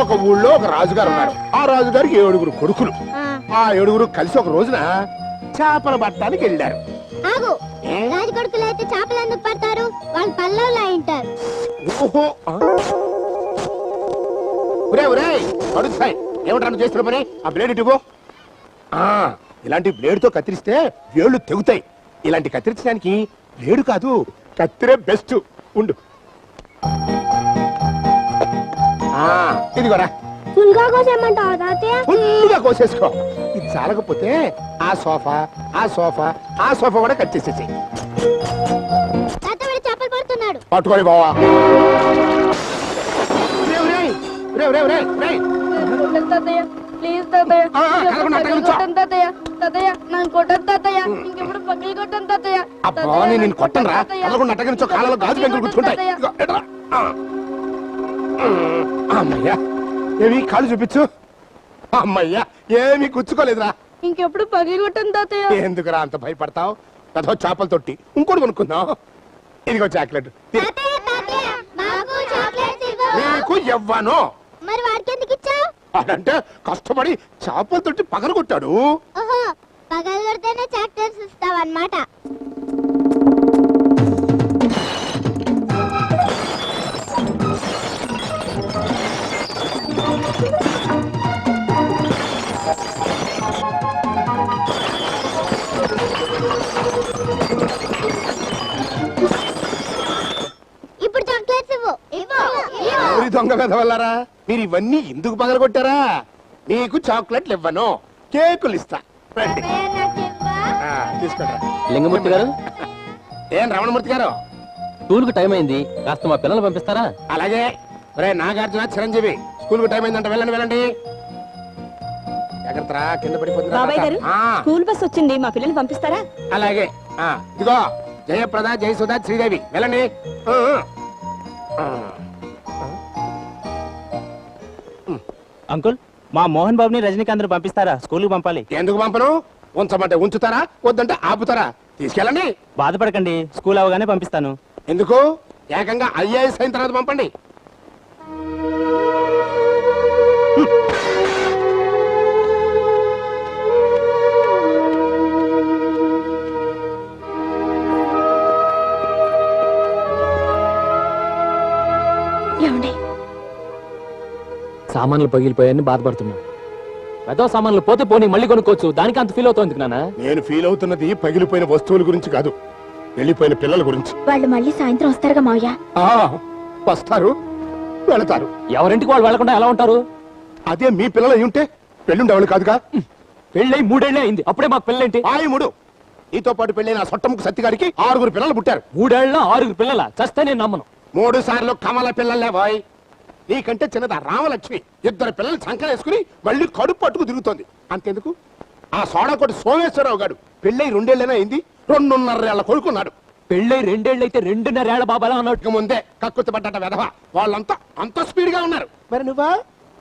ఒక ఊళ్ళో ఒక రాజుగారు ఉన్నారు. ఆ రాజుగారికి 7 కొడుకులు. ఆ 7 కలిసి ఒక రోజున చేపలు పట్టడానికి వెళ్ళారు. ఆగు, రాజు కొడుకులు అయితే చేపలు ఎందుకు పడతారు? వాళ్ళు పల్లవులా ఉంటారు. ఓహో, అడుగుతాయి ఏమంటారు చేస్తున్న పని? ఆ బ్లేడ్ ఇటువో. ఇలాంటి బ్లేడ్ తో కత్తిరిస్తే వేళ్ళు తెగుతాయి. ఇలాంటి కత్తిరించడానికి బ్లేడు కాదు, కత్తిరే బెస్ట్. ఉండు, ఇదిగోరా. ఫుల్గా కోసేయమంటావా తాతయ్య? ఫుల్గా కోసేసుకో. ఇది చాలకపోతే ఆ సోఫా, ఆ సోఫా, ఆ సోఫా కూడా కట్ చేసేసి చేపలు పడుతున్నాడు. పట్టుకోని బావా. నేను కొట్టను రా. అదొక నట్టగనిచ్చో కాలంలో గాజు గంటలు కూర్చుంటాయి. అమ్మయ్యా, ఏమి కాళ్ళు చూపించు. అమ్మయ్యా, ఏమి కూర్చుకోలేదురా. ఇంకెప్పుడు పగిలిగొట్టను తాతయ్య. ఎందుకురా అంత భయపడతావు? కదో చేపల తొట్టి ఇంకోటి కొనుక్కుందాం. ఇదిగో చాక్లెట్. నీకు ఇవ్వను. మరి వాడికి ఎందుకు ఇచ్చావు? అదంటే కష్టపడి చేపలతోటి పగలగొట్టాడు. ఓహో, పగలు కొడితేనే చాక్లెట్స్ ఇస్తావు అన్నమాట. ఇప్పుడు చాక్లెట్స్ ఇవ్వు. ఎవరి దొంగ వెధవల్లారా, మీరు ఇవన్నీ ఎందుకు పగలగొట్టారా? నీకు చాక్లెట్లు ఇవ్వను, కేకులు ఇస్తా. రండి. తీసుకోండి. లింగమూర్తి గారు, ఏం రమణమూర్తి గారు, స్కూల్ కు టైం అయింది, కాస్త మా పిల్లలు పంపిస్తారా? అలాగే. రే నాగార్జున, చిరంజీవి, స్కూల్ కు టైం అయిందంట, వెళ్ళండి వెళ్ళండి. జాగ్రత్త, కింద పడిపోతుంది. స్కూల్ బస్ వచ్చింది, మా పిల్లల్ని పంపిస్తారా? అలాగే. ఇదిగో జయప్రద, జయసుధ, శ్రీదేవి, వెళ్ళండి. అంకుల్, మా మోహన్ బాబుని రజనీకాంత్ పంపిస్తారా? స్కూల్కి పంపాలి. ఎందుకు పంపను? ఉంచమంటే ఉంచుతారా, వద్దంటే ఆపుతారా? తీసుకెళ్ళండి. బాధపడకండి, స్కూల్ అవగానే పంపిస్తాను. ఎందుకు? ఏకంగా ఐఏఎస్ అయిన తర్వాత పంపండి. సామాన్లు పగిలిపోయాయని బాధపడుతున్నా. పెద్ద సామాన్లు పోతే పోనీ మళ్ళీ కొనుక్కోవచ్చు, దానికి అంత ఫీల్ అవుతోంది నాన్న. నేను ఫీల్ అవుతున్నది పగిలిపోయిన వస్తువుల గురించి కాదు, వెళ్ళిపోయిన పిల్లల గురించి. వాళ్ళు మళ్ళీ సాయంత్రం వస్తారుగా మావయ్య? వస్తారు, వెళతారు. ఎవరింటికి వాళ్ళు వెళ్లకుండా ఎలా ఉంటారు? అదే మీ పిల్లలు అయి ఉంటే పెళ్ళుండేవాళ్ళు కాదుగా. పెళ్ళై 3 ఏళ్లే అయింది, అప్పుడే మాకు పెళ్ళేంటి? మూడు. నీతో పాటు పెళ్ళైన సొట్టముకు సత్తిగారికి 6 పిల్లలు పుట్టారు. 3 ఏళ్ళ 6 పిల్లల? చస్తే నేను నమ్మను. 3 సార్లు కమల పిల్లలే బాయ్. నీకంటే చిన్నదా రామలక్ష్మి 2 పిల్లలు సంకలేసుకుని మళ్ళీ కడుపు పట్టుకు తిరుగుతోంది. అంతెందుకు, ఆ సోడాకోటి సోమేశ్వరరావు గారు పెళ్ళై 2 ఏళ్ళైనా అయింది, 2.5 ఏళ్ల కొడుకున్నాడు. పెళ్ళై 2 ఏళ్ళైతే 2.5 ఏళ్ల బాబాలా అన్నట్టు. ముందే కక్కుర్తి పడ్డట వెధవ, వాళ్ళంతా అంత స్పీడ్ గా ఉన్నారు. మరి నువ్వా?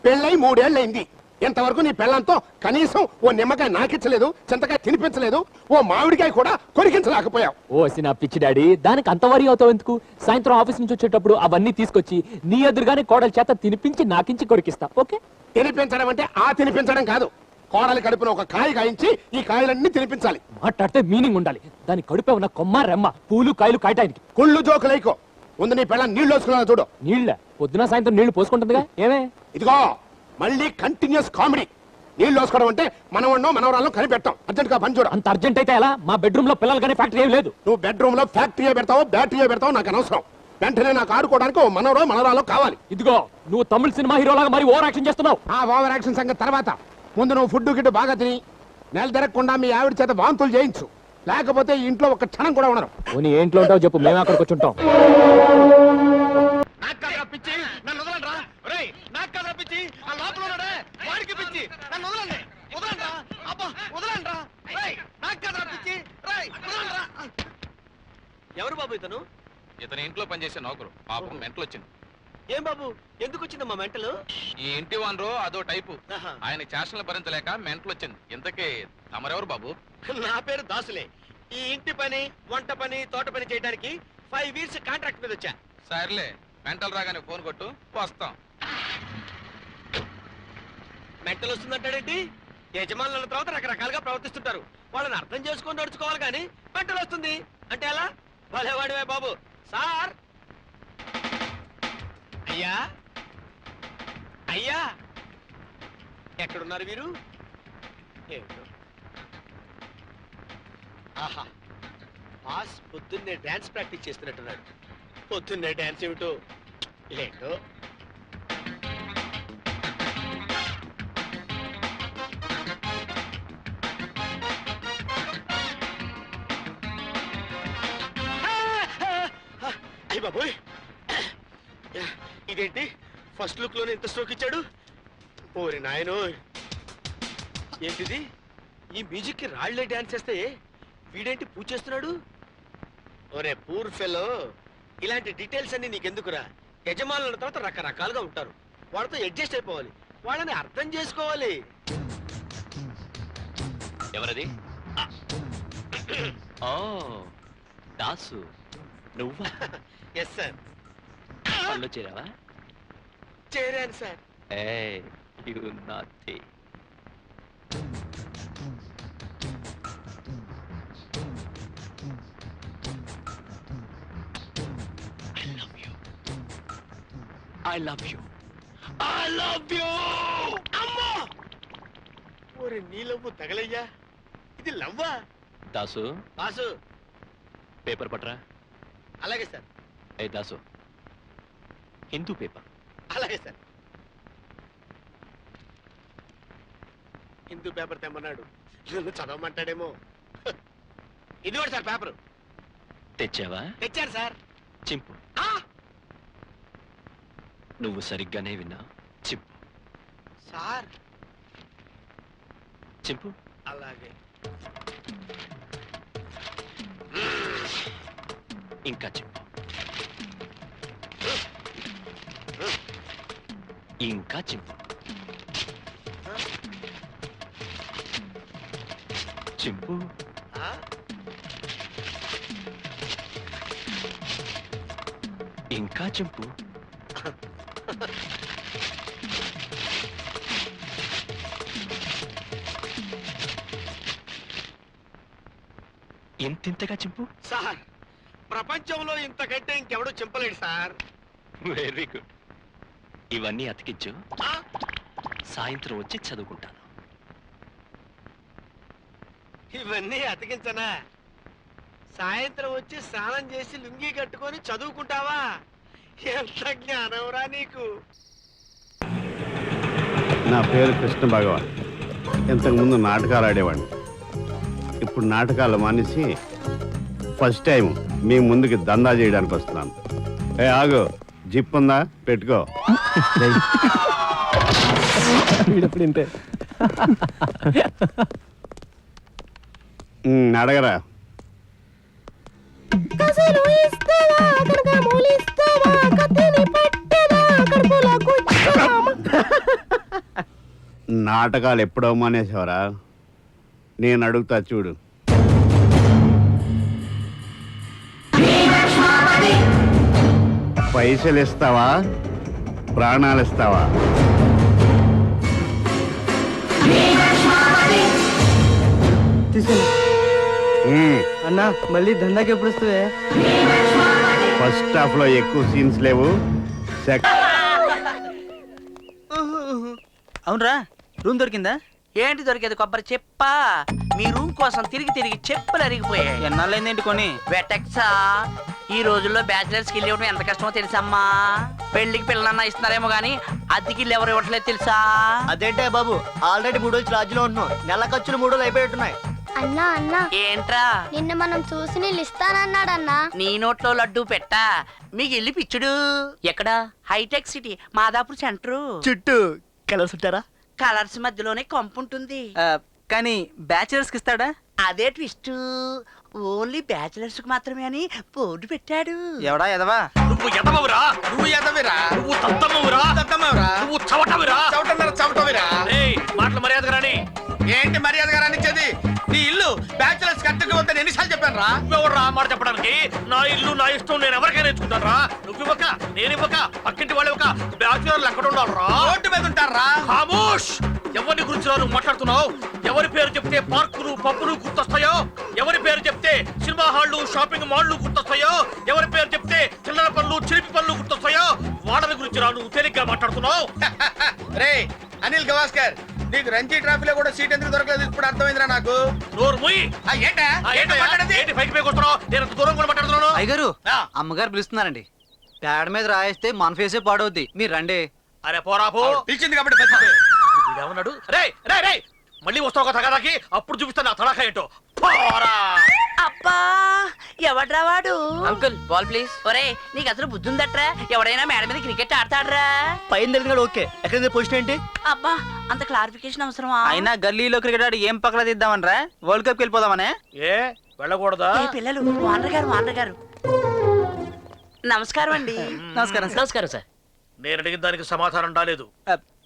పెళ్ళై 3 ఏళ్ళైంది, ఇంతవరకు నీ పెళ్ళంతో కనీసం ఓ నిమ్మకాయ నాకించలేదు, చింతకాయ తినిపించలేదు, ఓ మామిడికాయ కూడా కొరికించలేకపోయావు. ఓసి నా పిచ్చి డాడీ, దానికి అంత వరి అవుతావు ఎందుకు? సాయంత్రం ఆఫీస్ నుంచి వచ్చేటప్పుడు అవన్నీ తీసుకొచ్చి నీ ఎదురుగానే కోడల చేత తినిపించి నాకించి కొరికిస్తా. ఓకే? తినిపించడం అంటే ఆ తినిపించడం కాదు, కోడలి కడుపున ఒక కాయ కాయించి ఈ కాయలన్నీ తినిపించాలి. మాట్లాడితే మీనింగ్ ఉండాలి. దాని కడుపే ఉన్న కొమ్మ రెమ్మ, పూలు కాయలు కాయటానికి. కుళ్ళు జోకులైకో, ముందు నీ పెళ్ళ నీళ్లు వేసుకున్నా చూడు. నీళ్ళ పొద్దున సాయంత్రం నీళ్లు పోసుకుంటుందిగా, ఏమే? ఇదిగో మళ్ళీ కంటిన్యూస్ కామెడీ. నీళ్లు వేసుకోవడం అంటే మనవన్నో మనవరాల్లో కనిపెట్టాం. అర్జెంట్ గా పని చూడు. అంత అర్జెంట్ అయితే ఎలా? మా బెడ్రూమ్ లో పిల్లలు కానీ ఫ్యాక్టరీ ఏం లేదు. నువ్వు బెడ్రూమ్ లో ఫ్యాక్టరీ పెడతావో బ్యాటరీ పెడతావో నాకు అనవసరం. వెంటనే నాకు ఆడుకోవడానికి ఓ మనవరో మనవరాలో కావాలి. ఇదిగో నువ్వు తమిళ సినిమా హీరోలాగా మరి ఓవర్ యాక్షన్ చేస్తున్నావు. ఆ ఓవర్ యాక్షన్ సంగతి తర్వాత. ముందు నువ్వు ఫుడ్ గిడ్డు బాగా తిని నెల తిరగకుండా మీ ఆవిడ చేత వాంతులు చేయించు, లేకపోతే ఇంట్లో ఒక క్షణం కూడా ఉండరు. నీ ఏంట్లో ఉంటావు చెప్పు, మేము అక్కడికి వచ్చి ఉంటాం. ఎవరు బాబు ఇతను? ఇతని ఇంట్లో పనిచేసే నౌకరు, పాపం మెంటలు వచ్చింది. ఏం బాబు, ఎందుకు వచ్చిందమ్మా మెంటలు? ఈ ఇంటి వానరు అదో టైపు, ఆయన చేష్టలు భరించలేక మెంటలు వచ్చింది. ఇంతకీ తమరెవరు బాబు? నా పేరు దాసులే. ఈ ఇంటి పని, వంట పని, తోట పని చేయడానికి 5 years కాంట్రాక్ట్ మీద వచ్చా. సర్లే, మెంటలు రాగానే ఫోన్ కొట్టు, వస్తాం. మెంటలు వస్తుందంటాడేంటి? యజమానుల తర్వాత రకరకాలుగా ప్రవర్తిస్తుంటారు, వాళ్ళని అర్థం చేసుకొని నడుచుకోవాలి. కానీ మెంటలు వస్తుంది అంటే ఎలా? భలేవాడివే బాబు. సార్, అయ్యా అయ్యా, ఎక్కడున్నారు వీరు? ఏమిటో, ఆహా, బాస్ పొద్దున్నే డాన్స్ ప్రాక్టీస్ చేస్తున్నట్టున్నాడు. పొద్దున్నే డాన్స్ ఏమిటో ఏంటో. అయ్య బాబోయ్, ఇదేంటి ఫస్ట్ లుక్ లోనే ఇంత స్ట్రోక్ ఇచ్చాడు? ఓరి నాయనో, ఏంటిది? ఈ మ్యూజిక్ కి రాళ్లే డాన్స్ చేస్తే వీడేంటి పూజ చేస్తున్నాడు? ఓరే పూర్ ఫెలో, ఇలాంటి డీటెయిల్స్ అన్ని నీకెందుకురా? యజమానుల తర్వాత రకరకాలుగా ఉంటారు, వాళ్ళతో అడ్జస్ట్ అయిపోవాలి, వాళ్ళని అర్థం చేసుకోవాలి. ఎవరది? ఓ దాసు, నువ్వా? Yes sir. పనిలో చేరావా? చేరాను సార్. I love you. అమ్మా ఓరే నీ లవ్వు తగలయ్యా, ఇది లవ్వా? దాసు బాసు. పేపర్ పట్రా. అలాగే సార్. ఏ దాసు, హిందూ పేపర్. అలాగే సార్. హిందూ పేపర్ తెమ్మన్నాడు, నన్ను చదవమంటాడేమో. ఇది కూడా సార్ పేపరు. తెచ్చావా? తెచ్చాను సార్. చింపు. నువ్వు సరిగ్గానే విన్నా. చింపు సార్. చింపు. అలాగే. ఇంకా చింపు. ఇంకా చింపు. చింపు. ఇంకా చింపు. ఇంతింతగా చింపు. సార్ ప్రపంచంలో ఇంతకంటే ఇంకెవడూ చింపలేడు సార్. Very good. ఇవన్నీ అతికించు, సాయంత్రం వచ్చి చదువుకుంటాను. ఇవన్నీ అతికించనా? సాయంత్రం వచ్చి స్నానం చేసి లుంగీ కట్టుకొని చదువుకుంటావా? ఎంత జ్ఞానంరా నీకు. నా పేరు కృష్ణ భగవాన్. ఇంతకుముందు నాటకాలు ఆడేవాడిని. ఇప్పుడు నాటకాలు మానేసి ఫస్ట్ టైం మీ ముందుకి దందా చేయడానికి వస్తున్నాను. ఏ ఆగు, జిప్ ఉందా? పెట్టుకో. అడగరా. నాటకాలు ఎప్పుడో మానేసేవరా? నేను అడుగుతా చూడు. పైసలు ఇస్తావా, ప్రాణాలు ఇస్తావా? అన్నా మళ్ళీ దందాకి ఎప్పుడు వస్తుంది? ఫస్ట్ హాఫ్ లో ఎక్కువ సీన్స్ లేవు. అవునరా, రూమ్ దొరికిందా? ఏంటి దొరికేది? కొబ్బరి చెప్పా. మీ రూమ్ కోసం తిరిగి తిరిగి చెప్పులు అరిగిపోయాయి. ఎన్నాళ్ళైందేంటి కొని? వెటెక్సా. ఈ రోజుల్లో బ్యాచిలర్స్ కి ఇల్లు ఇవ్వడం ఎంత కష్టమో తెలుసమ్మా. పెళ్లికి పిల్లలన్నా ఇస్తున్నారేమో గానీ అద్దెకి ఇల్లు ఎవరు ఇవ్వట్లేదు తెలుసా? అదేంటే బాబు, ఆల్రెడీ 3 రోజులు రాజులో ఉంటున్నాం. నెల ఖర్చులు 3 రోజులు అయిపోయిట్టున్నాయి. అన్నా అన్నా, ఏంట్రా? నిన్న మనం చూసి నీళ్ళు ఇస్తానన్నాడన్నా. నీ నోట్లో లడ్డు పెట్టా. మీకు ఇల్లు పిచ్చుడు. ఎక్కడా? Hi-tech city, Madhapur centre. చుట్టూ కలర్స్ ఉంటారా? కలర్స్ మధ్యలోనే కంపు ఉంటుంది. కానీ బ్యాచిలర్స్ కి ఇస్తాడా? అదే ట్విస్ట్. ఓన్లీ బ్యాచిలర్స్ కి మాత్రమే అని బోర్డు పెట్టాడు. ఎవడా ఎదవా? నువ్వు ఎదవవురా, నువ్వు ఎదవిరా, నువ్వు తత్తమ్మవురా, తత్తమ్మవురా, నువ్వు చవటవిరా, చవటవిరా. మాటలు మర్యాదగా రాని. ఏంటి మర్యాదగా రానిచ్చేది? నీ ఇల్లు బ్యాచిలర్స్ కట్టుకు వద్దని ఎన్నిసార్లు చెప్పాను రా? నువ్వెవరు రా మాట చెప్పడానికి? నా ఇల్లు నా ఇష్టం, నేను ఎవరికైనా ఇచ్చుకుంటాను రా. నువ్వు ఇవ్వక, నేను ఇవ్వక, పక్కింటి వాళ్ళు ఇవ్వక బ్యాచిలర్లు ఎక్కడ ఉండాలి రా? రోడ్డు మీద ఉంటారా? ఖామోష్. ఎవరి గురించి నువ్వు మాట్లాడుతున్నావు? ఎవరి పేరు చెప్తే పార్కులు పబ్బులు గుర్తొస్తాయో, ఎవరి పేరు చెప్తే సినిమా హాళ్లు షాపింగ్ మాళ్లు గుర్తొస్తాయో, ఎవరి పేరు చెప్తే చిల్లర పనులు చిలిపి పనులు గుర్తొస్తాయో వాళ్ళని గురించి రా నువ్వు తేలిగ్గా మాట్లాడుతున్నావు. రే అనిల్ గవాస్కర్, నీకు రంజీ ట్రాఫీలో కూడా సీట్ ఎందుకు దొరకలేదు ఇప్పుడు అర్థమైందిరా నాకు. నోరు మూయి. అయ్యగారు, అమ్మగారు పిలుస్తున్నారండి. ప్యాడ్ మీద రాయేస్తే మన ఫేసే పాడవుద్ది. మీరు రండి. అరే పోరా పో. పిలిచింది కాబట్టి ఏమన్నాడు? రే రే రే, మళ్ళీ వస్తావు కదా తగదాకి, అప్పుడు చూపిస్తాను నా తడాక ఏంటో. పోరా. అబ్బా, ఎవడ్రా వాడు? Uncle ball please. ఒరే, నీకు అసలు బుద్ధి ఉందట్రా? ఎవడైనా మేడ మీద క్రికెట్ ఆడతాడ్రా? పైన తెలియదు. ఓకే, ఎక్కడ పొజిషన్ ఏంటి? అబ్బా, అంత క్లారిఫికేషన్ అవసరమా? అయినా గల్లీలో క్రికెట్ ఆడి ఏం పక్కన తీద్దామనరా? World cup వెళ్ళిపోదామనే. ఏ వెళ్ళకూడదా? పిల్లలు, వానర్ గారు నమస్కారం అండి. నమస్కారం సార్. నమస్కారం సార్. నేను అడిగిన దానికి సమాధానం రాలేదు.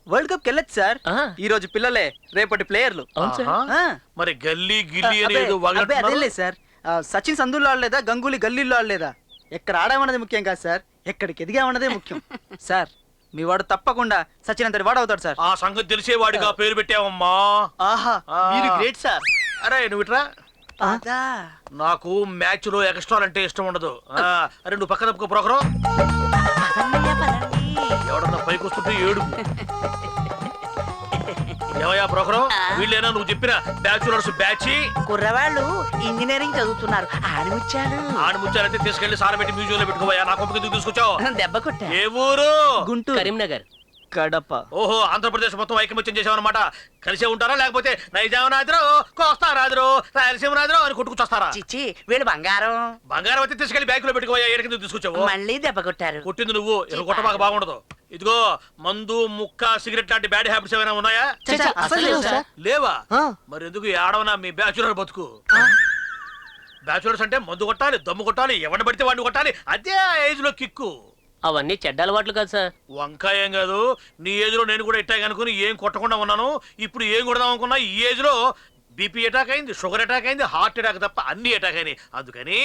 వరల్డ్ కప్ వెళ్ళొచ్చు సార్. ఈ రోజు పిల్లలే రేపటి ప్లేయర్లు. మరి గల్లీ గిల్లీ అదే లేదు సార్. సచిన్ సందుల్లో ఆడలేదా, గంగూలీ గల్లీల్లో ఆడలేదా? ఎక్కడ ఆడామన్నది ముఖ్యం కాదు సార్, ఎక్కడికి ఎదిగామన్నదే ముఖ్యం. సార్, మీ వాడు తప్పకుండా సచినంతటి వాడు అవుతాడు సార్. ఆ సంగతి తెలిసేవాడిగా పేరు పెట్టావమ్మా. ఆహా, మీరు గ్రేట్ సార్. అరే నువ్వు ఇట్రా. అదా నాకు మ్యాచ్ లో ఎక్స్ట్రా అంటే ఇష్టం ఉండదు. అరే నువ్వు పక్క తప్పుకో ప్రోగ్రాం. ఎవడన్నా పైకి వస్తుంటే ఏడు. ఏమయ్యా ప్రోగ్రాం, వీళ్ళేనా నువ్వు చెప్పిన బ్యాచులర్స్ బ్యాచ్? కుర్రవాళ్ళు ఇంజనీరింగ్ చదువుతున్నారు. ఆడిముచ్చారంటే తీసుకెళ్లి సారబెట్టి మ్యూజియం లో పెట్టుకోవా. నా కొంపకి ఎందుకు తీసుకొచ్చావు? దెబ్బ కొట్టా. ఏ ఊరు? గుంటూరు, కరీంనగర్, కడప. ఓహో, ఆంధ్రప్రదేశ్ మొత్తం ఐకమత్యం చేసావన్నమాట. కలిసే ఉంటారా లేకపోతే నైజామనాథరో, కోస్తానాథరో, రాయలసీమనాథరో అని కొట్టుకొచ్చేస్తారా? చిచ్చి వీళ్ళు బంగారం. బంగారం అయితే తీసుకెళ్లి బ్యాంకులో పెట్టుకోవా. ఏడకి తీసుకొచ్చావు? మళ్ళీ దెబ్బ కొట్టారు. కొట్టింది నువ్వు. ఇలా కొట్ట మాకు బాగుండదు. ఇదిగో మందు, ముక్క, సిగరెట్ లాంటి బ్యాడ్ హ్యాబిట్స్ ఏమైనా ఉన్నాయా? లేవా? మరి ఎందుకు ఆడవనా మీ బ్యాచులర్ బతుకు? బ్యాచులర్స్ అంటే మందు కొట్టాలి, దమ్ము కొట్టాలి, ఎవరిని పడితే వాడిని కొట్టాలి. అదే ఆ ఏజ్ లో కిక్కు. అవన్నీ చెడ్డ అలవాట్లు కాదు సార్. వంకాయ ఏం కాదు. నీ ఏజ్ లో నేను కూడా ఇట్టాయి అనుకుని ఏం కొట్టకుండా ఉన్నాను. ఇప్పుడు ఏం కొడదాం అనుకున్నా ఈ ఏజ్ లో బీపీ అటాక్ అయింది, షుగర్ అటాక్ అయింది, హార్ట్ అటాక్ తప్ప అన్ని అటాక్ అయినాయి. అందుకని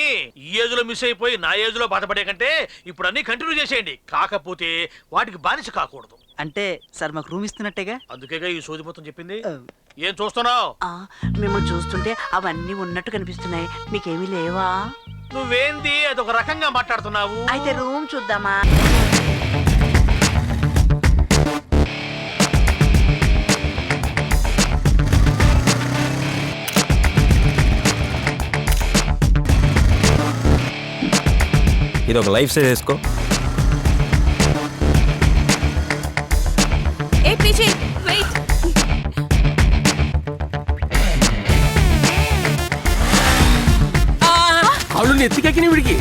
ఈ ఏజ్ లో మిస్ అయిపోయి నా ఏజ్ లో బాధపడే కంటే ఇప్పుడు అన్ని కంటిన్యూ చేసేయండి. కాకపోతే వాటికి బానిస కాకూడదు. అంటే సార్ మాకు రూమ్ ఇస్తున్నట్టేగా? అందుకేగా ఈ సోది మొత్తం చెప్పింది. ఏం చూస్తున్నావు? మిమ్మల్ని చూస్తుంటే అవన్నీ ఉన్నట్టు కనిపిస్తున్నాయి. మీకేమీ లేవా? నువ్వేంది అదొక రకంగా మాట్లాడుతున్నావు? అయితే రూమ్ చూద్దామా? ఇది ఒక లైఫ్ సైజ్ వేసుకో. కాళ్ళు ఎత్తికెక్కిన వీడికి.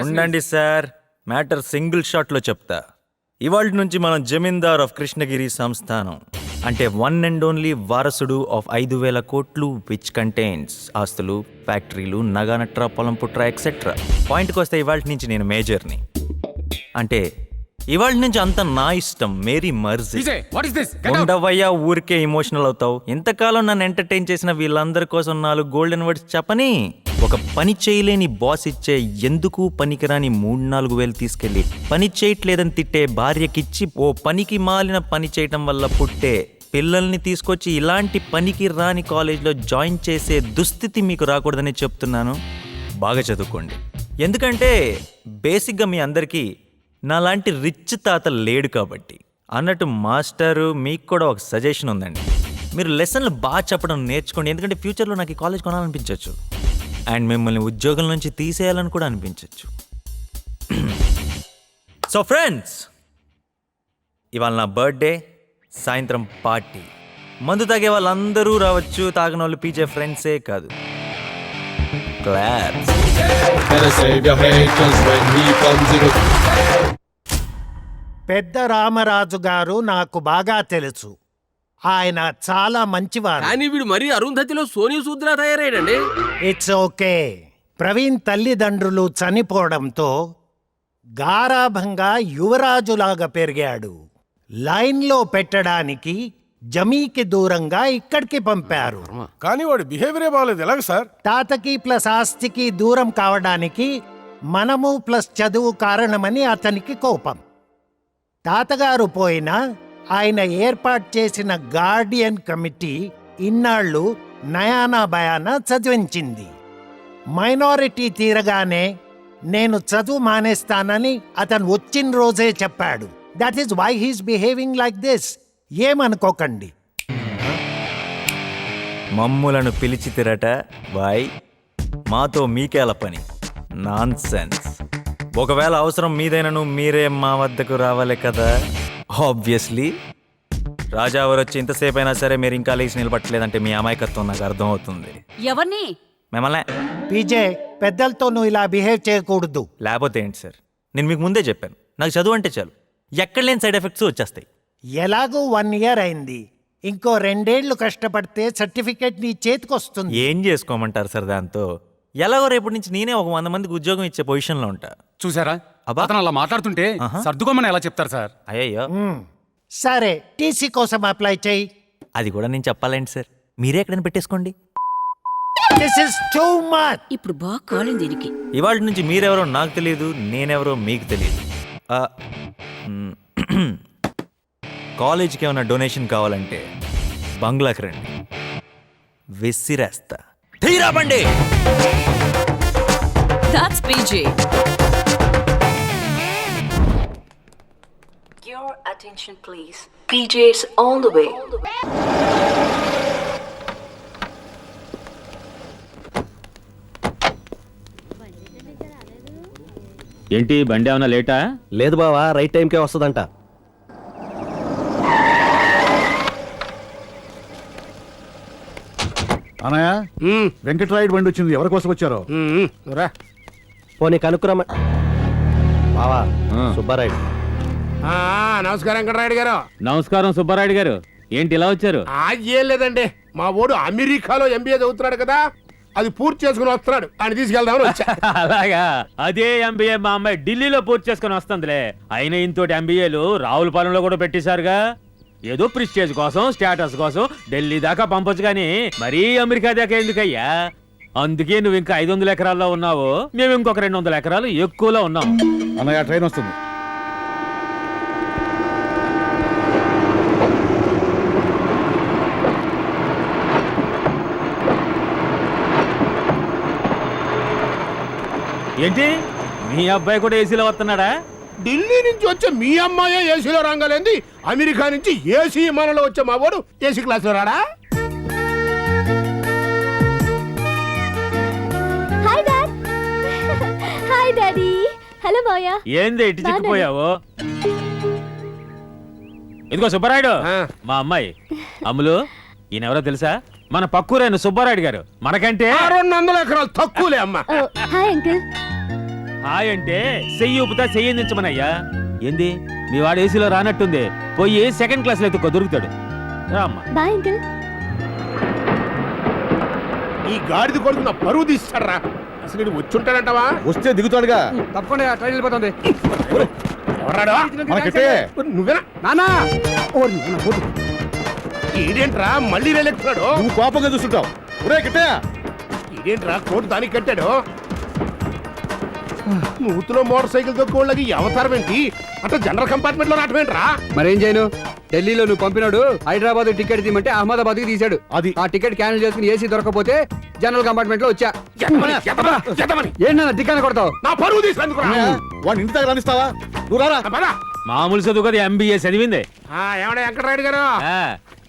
ఉండండి సార్, మ్యాటర్ సింగిల్ షాట్ లో చెప్తా. ఇవాళ నుంచి మనం జమీందార్ ఆఫ్ కృష్ణగిరి సంస్థానం, అంటే వన్ అండ్ ఓన్లీ వారసుడు ఆఫ్ 5,000 కోట్లు, విచ్ కంటైన్స్ ఆస్తులు, ఫ్యాక్టరీలు, నగానట్రా, పొలం పుట్రా ఎక్సెట్రా. పాయింట్కి వస్తే ఇవాళ నుంచి నేను మేజర్ని. అంటే ఇవాళ నుంచి అంత నా ఇష్టం, మేరీ మర్జీ. ఉండవయ్యా ఊరికే ఎమోషనల్ అవుతావు. ఇంతకాలం నన్ను ఎంటర్టైన్ చేసిన వీళ్ళందరి కోసం 4 గోల్డెన్ వర్డ్స్ చెప్పని. ఒక పని చేయలేని బాస్ ఇచ్చే ఎందుకు పనికిరాని 3-4 వేలు తీసుకెళ్ళి పని చేయట్లేదని తిట్టే భార్యకిచ్చి ఓ పనికి మాలిన పని చేయటం వల్ల పుట్టే పిల్లల్ని తీసుకొచ్చి ఇలాంటి పనికి రాని కాలేజ్లో జాయిన్ చేసే దుస్థితి మీకు రాకూడదని చెప్తున్నాను. బాగా చదువుకోండి. ఎందుకంటే బేసిక్గా మీ అందరికీ నాలాంటి రిచ్ తాత లేడు కాబట్టి. అన్నట్టు మాస్టరు, మీకు కూడా ఒక సజెషన్ ఉందండి. మీరు లెసన్లు బాగా చెప్పడం నేర్చుకోండి. ఎందుకంటే ఫ్యూచర్లో నాకు ఈ కాలేజ్ కొనాలనిపించవచ్చు అండ్ మిమ్మల్ని ఉద్యోగం నుంచి తీసేయాలని కూడా అనిపించవచ్చు. సో ఫ్రెండ్స్, ఇవాళ నా బర్త్డే, సాయంత్రం పార్టీ. మందు తాగే వాళ్ళందరూ రావచ్చు, తాగిన వాళ్ళు పీచే ఫ్రెండ్సే కాదు. క్లాప్స్. పెద్ద రామరాజు గారు నాకు బాగా తెలుసు. ఆయన చాలా మంచివారు. కానీ వీడు మరీ అరుంధతిలో సోనీ సూద్రా తయారయ్యాడండి. It's okay. ప్రవీణ్ తల్లిదండ్రులు చనిపోవడంతో గారాభంగా యువరాజులాగా పెరిగాడు. లైన్లో పెట్టడానికి జమీకి దూరంగా ఇక్కడికి పంపారు. కానీ వాడి బిహేవియరే బాగాలేదు. ఎలాగ సార్? తాతకి ప్లస్ ఆస్తికి దూరం కావడానికి మనము ప్లస్ చదువు కారణమని అతనికి కోపం. తాతగారు పోయినా ఆయన ఏర్పాటు చేసిన గార్డియన్ కమిటీ ఇన్నాళ్ళు నయానా భయానా చదివించింది. మైనారిటీ తీరగానే నేను చదువు మానేస్తానని అతను వచ్చిన రోజే చెప్పాడు. That is why he's behaving like this. ఏమనుకోకండి. మమ్ములను పిలిచితిరట బాయ్, మాతో మీకేల పని? Nonsense. ఒకవేళ అవసరం మీదైనను మీరే మా వద్దకు రావాలి కదా. ఆబ్వియస్లీ రాజావారు వచ్చి ఇంతసేపు అయినా సరే మీరు ఇంకా లేచి నిలబట్టలేదంటే మీ అమాయకత్వం నాకు అర్థం అవుతుంది. ఎవరిని? మిమ్మల్ని. పీజే, పెద్దలతో నువ్వు ఇలా బిహేవ్ చేయకూడదు. లేకపోతే ఏంటి సార్, నేను మీకు ముందే చెప్పాను, నాకు చదువు అంటే చాలు, ఎక్కడ లేని సైడ్ ఎఫెక్ట్స్ వచ్చేస్తాయి. ఎలాగూ 1 year అయింది. ఇంకో 2 ఏళ్లు కష్టపడితే సర్టిఫికేట్ నీ చేతికొస్తుంది. ఏం చేసుకోమంటారు సార్ దాంతో? ఎలాగో రేపటి నుంచి నేనే ఒక 100 మందికి ఉద్యోగం ఇచ్చే పొజిషన్లో ఉంటా. చూసారా అతను అలా మాట్లాడుతుంటే సర్దుకోమని ఎలా చెప్తారు సార్? అయ్యో. సరే, టీసీ కోసం అప్లై చేయి. అది కూడా నేను చెప్పాలండి సార్. మీరే ఎక్కడైనా పెట్టేసుకోండి. ఇప్పుడు బాగా కాలింది దీనికి. ఇవాళ నుంచి మీరెవరో నాకు తెలియదు, నేనెవరో మీకు తెలియదు. కాలేజీకి ఏమైనా డొనేషన్ కావాలంటే బంగ్లాకి రండి, విసిరేస్తా. తీరా బండి. That's PJ. Your attention please. PJ's on the way. ఏంటి బండి ఏమన్నా లేటా? లేదు బావా, రైట్ టైంకే వస్తుందంట. అనయ్య, వెంకటరాయుడు బండి వచ్చింది. ఎవరి కోసం వచ్చారో పోనీ కనుక్కురమ్మ. బావా, సుబ్బారాయుడు. నమస్కారం వెంకటరాయుడు గారు. నమస్కారం సుబ్బారాయుడు గారు. ఏంటి ఇలా వచ్చారు? ఏం లేదండి, మా ఓడు అమెరికాలో MBA చదువుతున్నాడు కదా, అది పూర్తి చేసుకుని వస్తున్నాడు, ఆయన తీసుకెళ్దామని వచ్చా. అలాగా? అదే MBA మా అమ్మాయి ఢిల్లీలో పూర్తి చేసుకుని వస్తుందిలే. అయినా ఇంతోటి MBAలు రావులపాలెంలో కూడా పెట్టేశారుగా. ఏదో ప్రిస్టేజ్ కోసం, స్టేటస్ కోసం ఢిల్లీ దాకా పంపొచ్చు కానీ మరీ అమెరికా దాకా ఎందుకయ్యా? అందుకే నువ్వు ఇంకా 500 ఎకరాల్లో ఉన్నావు, మేము ఇంకొక 200 ఎకరాలు ఎక్కువలో ఉన్నాం. అన్నయ్య, ట్రైన్ వస్తుంది. ఏంటి మీ అబ్బాయి కూడా ఏసీలో వస్తున్నాడా? ఢిల్లీ నుంచి వచ్చే మీ అమ్మాయే ఏసీలో రంగలేంది, అమెరికా నుంచి ఏసీ విమానంలో వచ్చే మా వాడు ఏసీ క్లాస్ లో రాడా? Hi dad. Hi daddy. Hello Maya. ఏంది ఇటు చిక్కిపోయావు? ఇదిగో సుబ్బారాయుడు, మా అమ్మాయి అమ్ములు. ఈయనెవరో తెలుసా? మన పక్కూరైన సుబ్బారాయుడు గారు. మనకంటే 200 ఎకరాలు తక్కువలే అమ్మా. Hi uncle. హాయ్ అంటే చెయ్యి ఊపుతా చెయ్యి దించమనయ్యా. ఏంది మీ వాడు ఏసీలో రానట్టుంది, పోయి సెకండ్ క్లాస్ లో ఎత్తుకో, దొరుకుతాడు. రామ్మా. Bye uncle. ఈ గాడిద కొడుకు నా పరువు తీస్తారా? అసలు నేను వచ్చుంటాడంటావా? వస్తే దిగుతాడుగా. తప్పకుండా ట్రైన్ వెళ్ళిపోతుంది. నువ్వేనా నానా? ఇదేంట్రా మళ్ళీ రేలెక్కుతున్నాడు? నువ్వు కోపంగా చూస్తుంటావు. ఒరే కిట్టయ్య, ఇదేంట్రా కోటు దానికి కట్టాడు? నూతులో మోటార్ సైకిల్ తొక్కోళ్ళకి అవతారం ఏంటి? అంటే జనరల్ కంపార్ట్మెంట్ లో రావటమేంట్రా? మరేం చేయను, ఢిల్లీలో నువ్వు పంపినాడు హైదరాబాద్ టికెట్ తీయమంటే అహ్మదాబాద్ కి తీశాడు. అది ఆ టికెట్ క్యాన్సిల్ చేసుకుని ఏసీ దొరకపోతే జనరల్ కంపార్ట్మెంట్ లో వచ్చా. ఏంటన్నా టికెట్ కొడతావు? నా పరువు తీసుకుందుకు వాడిని ఇంటి దగ్గర రానిస్తావా? నువ్వు రారా. మామూలు చదువు కదా, MBA చదివిందే. ఏమన్నా వెంకటరాయుడు గారు,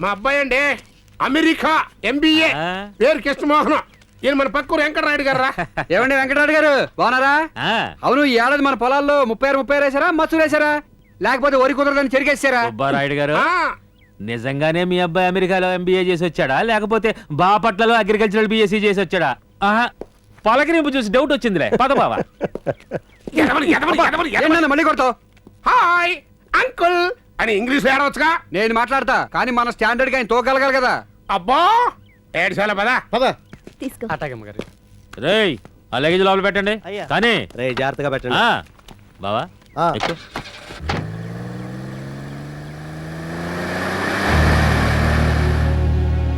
మా అబ్బాయి అండి అమెరికా MBA, పేరు కృష్ణమోహన్. ఈయన మన పక్కూరు వెంకటరాయుడు గారు రా. ఏమండి వెంకటరాయుడు గారు, బాగున్నారా? అవును, ఈ ఏడాది మన పొలాల్లో 30 వేసారా, మచ్చులు వేసారా, లేకపోతే వరి కుదరదని చెరిగేసారా? సుబ్బారాయుడు గారు, నిజంగానే మీ అబ్బాయి అమెరికాలో MBA చేసి వచ్చాడా, లేకపోతే బాపట్లలో అగ్రికల్చరల్ BSc చేసి వచ్చాడా? పలకరింపు చూసి డౌట్ వచ్చిందిలే. పద బావా. మళ్ళీ కొడతావు? హాయ్ అంకుల్ అని ఇంగ్లీష్ ఏడవచ్చుగా. నేను మాట్లాడతా, కానీ మన స్టాండర్డ్ గా ఆయన తోగలగాలి కదా. అబ్బా ఏడ్చాల పదా పద. తీసుకో. రేయ్, ఆ లగేజ్ లోపల పెట్టండి. కానీ రే జాగ్రత్తగా పెట్టండి. బావా ఎక్కు.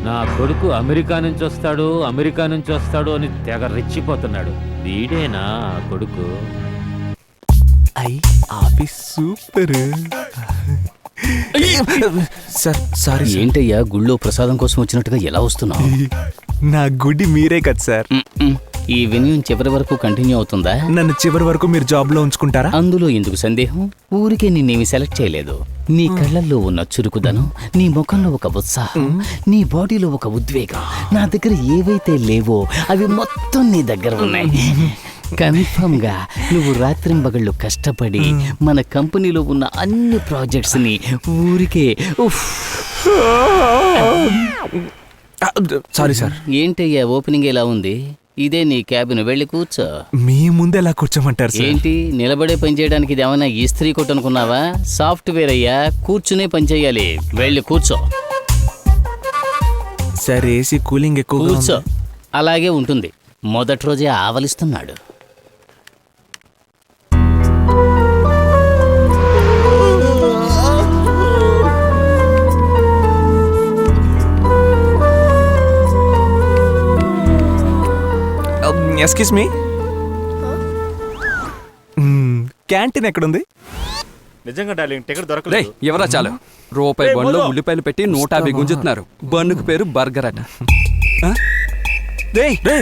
నా కొడుకు అమెరికా నుంచి వస్తాడు అని తెగ రెచ్చిపోతున్నాడు. వీడేనా ఆ కొడుకు? Office super. సారీ. ఏంటయ్యా గుళ్ళో ప్రసాదం కోసం వచ్చినట్టుగా ఎలా వస్తున్నావు? నా గుడి మీరే కదా సార్. ఈ వినయం చివరి వరకు కంటిన్యూ అవుతుందా? నన్ను చివరి వరకు మీరు జాబ్ లో ఉంచుకుంటారా? అందులో ఎందుకు సందేహం? ఊరికే నిన్నేమి సెలెక్ట్ చేయలేదు. నీ కళ్ళల్లో ఉన్న చురుకుదనం, నీ ముఖంలో ఒక ఉత్సాహం, నీ బాడీలో ఒక ఉద్వేగం నా దగ్గర ఏవైతే లేవో అవి మొత్తం నీ దగ్గర ఉన్నాయి. కన్ఫర్మ్ గా నువ్వు రాత్రింబగళ్ళు కష్టపడి మన కంపెనీలో ఉన్న అన్ని ప్రాజెక్ట్స్ ని ఊరికే సారీ సార్. ఏంటయ్యా ఓపెనింగ్ ఎలా ఉంది? ఇదే నీ క్యాబిన్, వెళ్ళి కూర్చో. మీ ముందు ఎలా కూర్చోమంటారు సార్? ఏంటి నిలబడే పని చేయడానికి ఇది ఏమైనా ఇస్త్రీ కొట్టు అనుకున్నావా? సాఫ్ట్వేర్ అయ్యా, కూర్చునే పని చేయాలి. వెళ్ళి కూర్చో. సార్ ఏసీ కూలింగ్ ఎక్కువ. కూర్చో. అలాగే ఉంటుంది. మొదటి రోజే ఆవలిస్తున్నాడు. ఎస్క్యూస్ మీ క్యాంటీన్ ఎక్కడుంది? నిజంగా డార్లింగ్ టికెట్ రే దొరకలేదు. ఎవరా చాలు రూపాయి రేయ్, బండ్లో మోదో. ఉల్లిపాయలు పెట్టి 150 గుంజుతున్నారు. బన్నుకు పేరు బర్గర్ అట. రే రే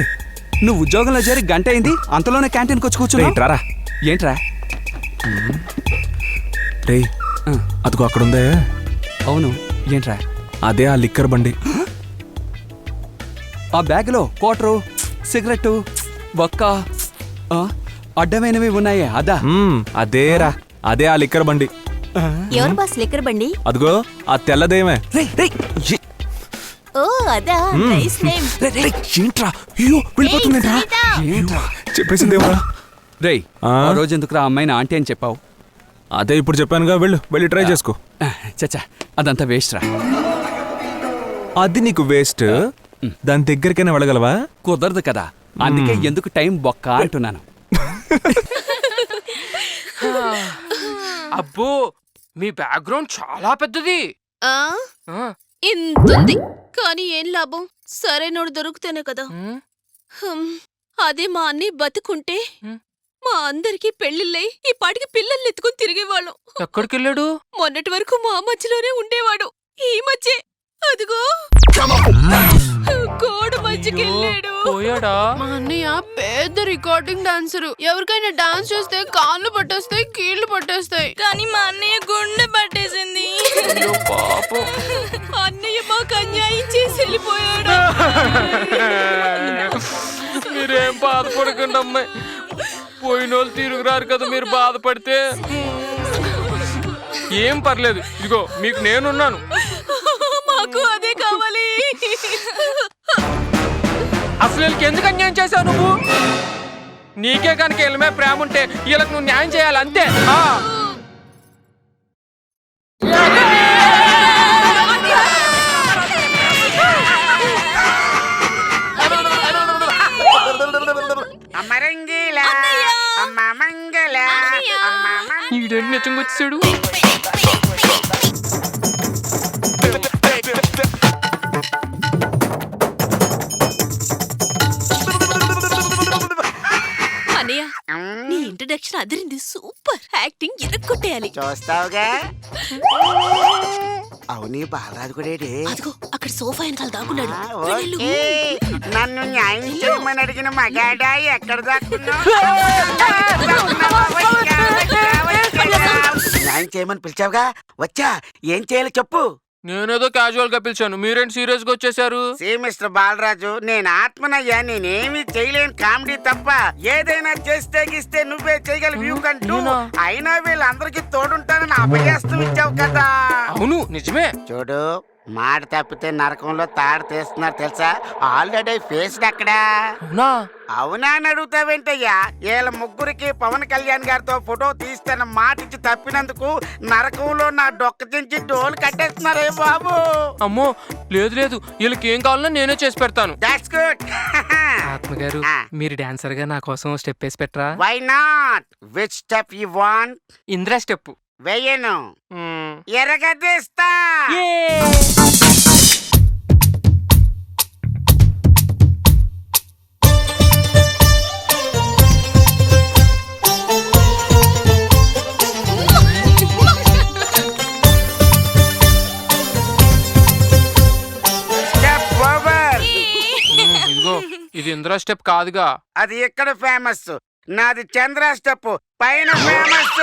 నువ్వు ఉద్యోగంలో చేరి గంట అయింది, అంతలోనే క్యాంటీన్కి వచ్చి కూర్చున్నావు. రేయ్, రారా. ఏంట్రా? రే అదిగో అక్కడుందే. అవును, ఏంట్రా? అదే ఆ లిక్కర్ బండి. ఆ బ్యాగ్లో క్వార్టరు, సిగరెట్టు, ఒక్క అడ్డమైనవి ఉన్నాయే అదా? అదేరా, అదే ఆ లిక్కర్ బండి. ఎవరు బాస్ లిక్కర్ బండి? అదిగో ఆ తెల్లదేమే. ఓ అదా, నైస్ నేమ్. ఏంట్రా అయ్యో వెళ్ళిపోతుందేంట్రా? ఏంట్రా చెప్పేసిందేమరా? రేయ్ ఆ రోజు ఎందుకురా అమ్మాయిని ఆంటీ అని చెప్పావు? అదే ఇప్పుడు చెప్పానుగా, వెళ్ళి ట్రై చేసుకో. చచ్చా అదంతా వేస్ట్ రా. అది నీకు వేస్ట్. దాని దగ్గరికైనా వెళ్ళగలవా? కుదరదు కదా, అందుకే ఎందుకు టైం బొక్క అంటున్నాను. అబ్బో మీ బ్యాక్గ్రౌండ్ చాలా పెద్దది. ఇంతుంది కానీ ఏం లాభం, సరైనోడు దొరికితేనే కదా. అదే మా అన్నయ్య బతుకుంటే మా అందరికి పెళ్లిళ్ళై ఈ పాటికి పిల్లల్ని ఎత్తుకుని తిరిగేవాళ్ళం. ఎక్కడికి వెళ్ళాడు? మొన్నటి వరకు మా మధ్యలోనే ఉండేవాడు. ఈ మధ్య అదిగో గోడ మధ్యకెళ్ళాడు. పోయాడా? మా అన్నయ్య పెద్ద రికార్డింగ్ డాన్సర్. ఎవరికైనా డాన్స్ చేస్తే కాళ్ళు పట్టేస్తాయి, కీళ్లు పట్టేస్తాయి. కానీ మా అన్నయ్య గుండె పట్టేసింది. అన్నయ్య మాకు అన్యాయం చేసి వెళ్ళిపోయాడు. మీరేం బాధపడకండి అమ్మాయి, పోయిన వాళ్ళు తిరుగురారు కదా. మీరు బాధపడితే ఏం పర్లేదు, ఇదిగో మీకు నేనున్నాను. మాకు అదే కావాలి. అసలు వీళ్ళకి ఎందుకు అన్యాయం చేశావు నువ్వు? నీకే కనుక వీళ్ళ మీద ప్రేమ ఉంటే వీళ్ళకి నువ్వు న్యాయం చేయాలి అంతే. ఈడేంటి నిజంగా వచ్చాడు? అన్నయ్య నీ ఇంట్రడక్షన్ అదిరింది, సూపర్ యాక్టింగ్, ఇరక్కొట్టేయాలి. చూస్తావుగా. అవునీ బాలరాజు కూడా అదిగో అక్కడ సోఫా వెనకాల దాక్కున్నాడు. నన్ను న్యాయం చేయమని అడిగిన మగాడా ఎక్కడ దాక్కున్నావు? న్యాయం చేయమని పిలిచావుగా, వచ్చా. ఏం చేయాలి చెప్పు. నేనేదో క్యాజువల్ గా పిలిచాను, మీరేంటి సీరియస్ గా వచ్చేసారు? సి మిస్టర్ బాలరాజు, నేను ఆత్మనయ్యా, నేనేమి చేయలేను కామెడీ తప్ప. ఏదైనా చేస్తే గిస్తే నువ్వే చేయగల వ్యూ కంటూ. అయినా వీళ్ళందరికీ తోడుంటానని అభయస్తం ఇచ్చావు కదా. అవును నిజమే. చూడు, మాట తప్పితే నరకంలో తాడు తీస్తున్నారు తెలుసా. ఆల్రెడీ ఫేస్డ్ అక్కడ. అవునా అని అడుగుతావేంటయ్యా? వీళ్ళ ముగ్గురికి పవన్ కళ్యాణ్ గారితో ఫోటో తీస్తాన మాట ఇచ్చి తప్పినందుకు నరకంలో నా డొక్క చించి డోలు కట్టేస్తున్నారే బాబు. అమ్మో లేదు లేదు, వీళ్ళకి ఏం కావాలన్నా నేనే చేసి పెడతాను. That's good. ఆత్మగారు మీరు డాన్సర్ గా నా కోసం స్టెప్ వేసి పెట్టరా? Why not? Which step you want? Indra step వేయను, ఎరగదీస్తా. ఇదిగో ఇది ఇంద్ర స్టెప్ కాదుగా. అది ఎక్కడ ఫేమస్? నాది చంద్ర స్టెప్, పైన ఫేమస్.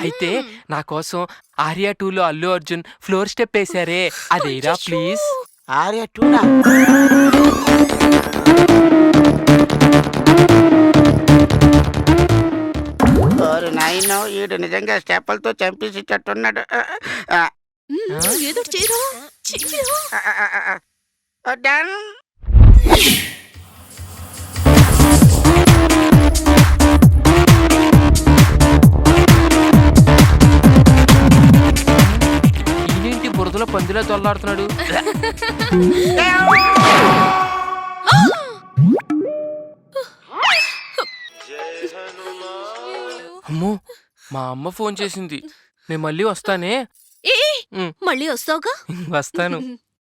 అయితే నా కోసం ఆర్యా 2లో అల్లు అర్జున్ ఫ్లోర్ స్టెప్ వేసారే, అదేరా ప్లీజ్. ఆర్యా 2నా? నాయనో, ఈడు నిజంగా స్టెప్పులతో చంపేసేటట్టున్నాడు. ఏదో చేయరా. డన్. ఈయనేంటి బురదలో పందిలా తొల్లాడుతున్నాడు? అమ్మో మా అమ్మ ఫోన్ చేసింది, నేను మళ్ళీ వస్తానే. మళ్ళీ వస్తావుగా? వస్తాను.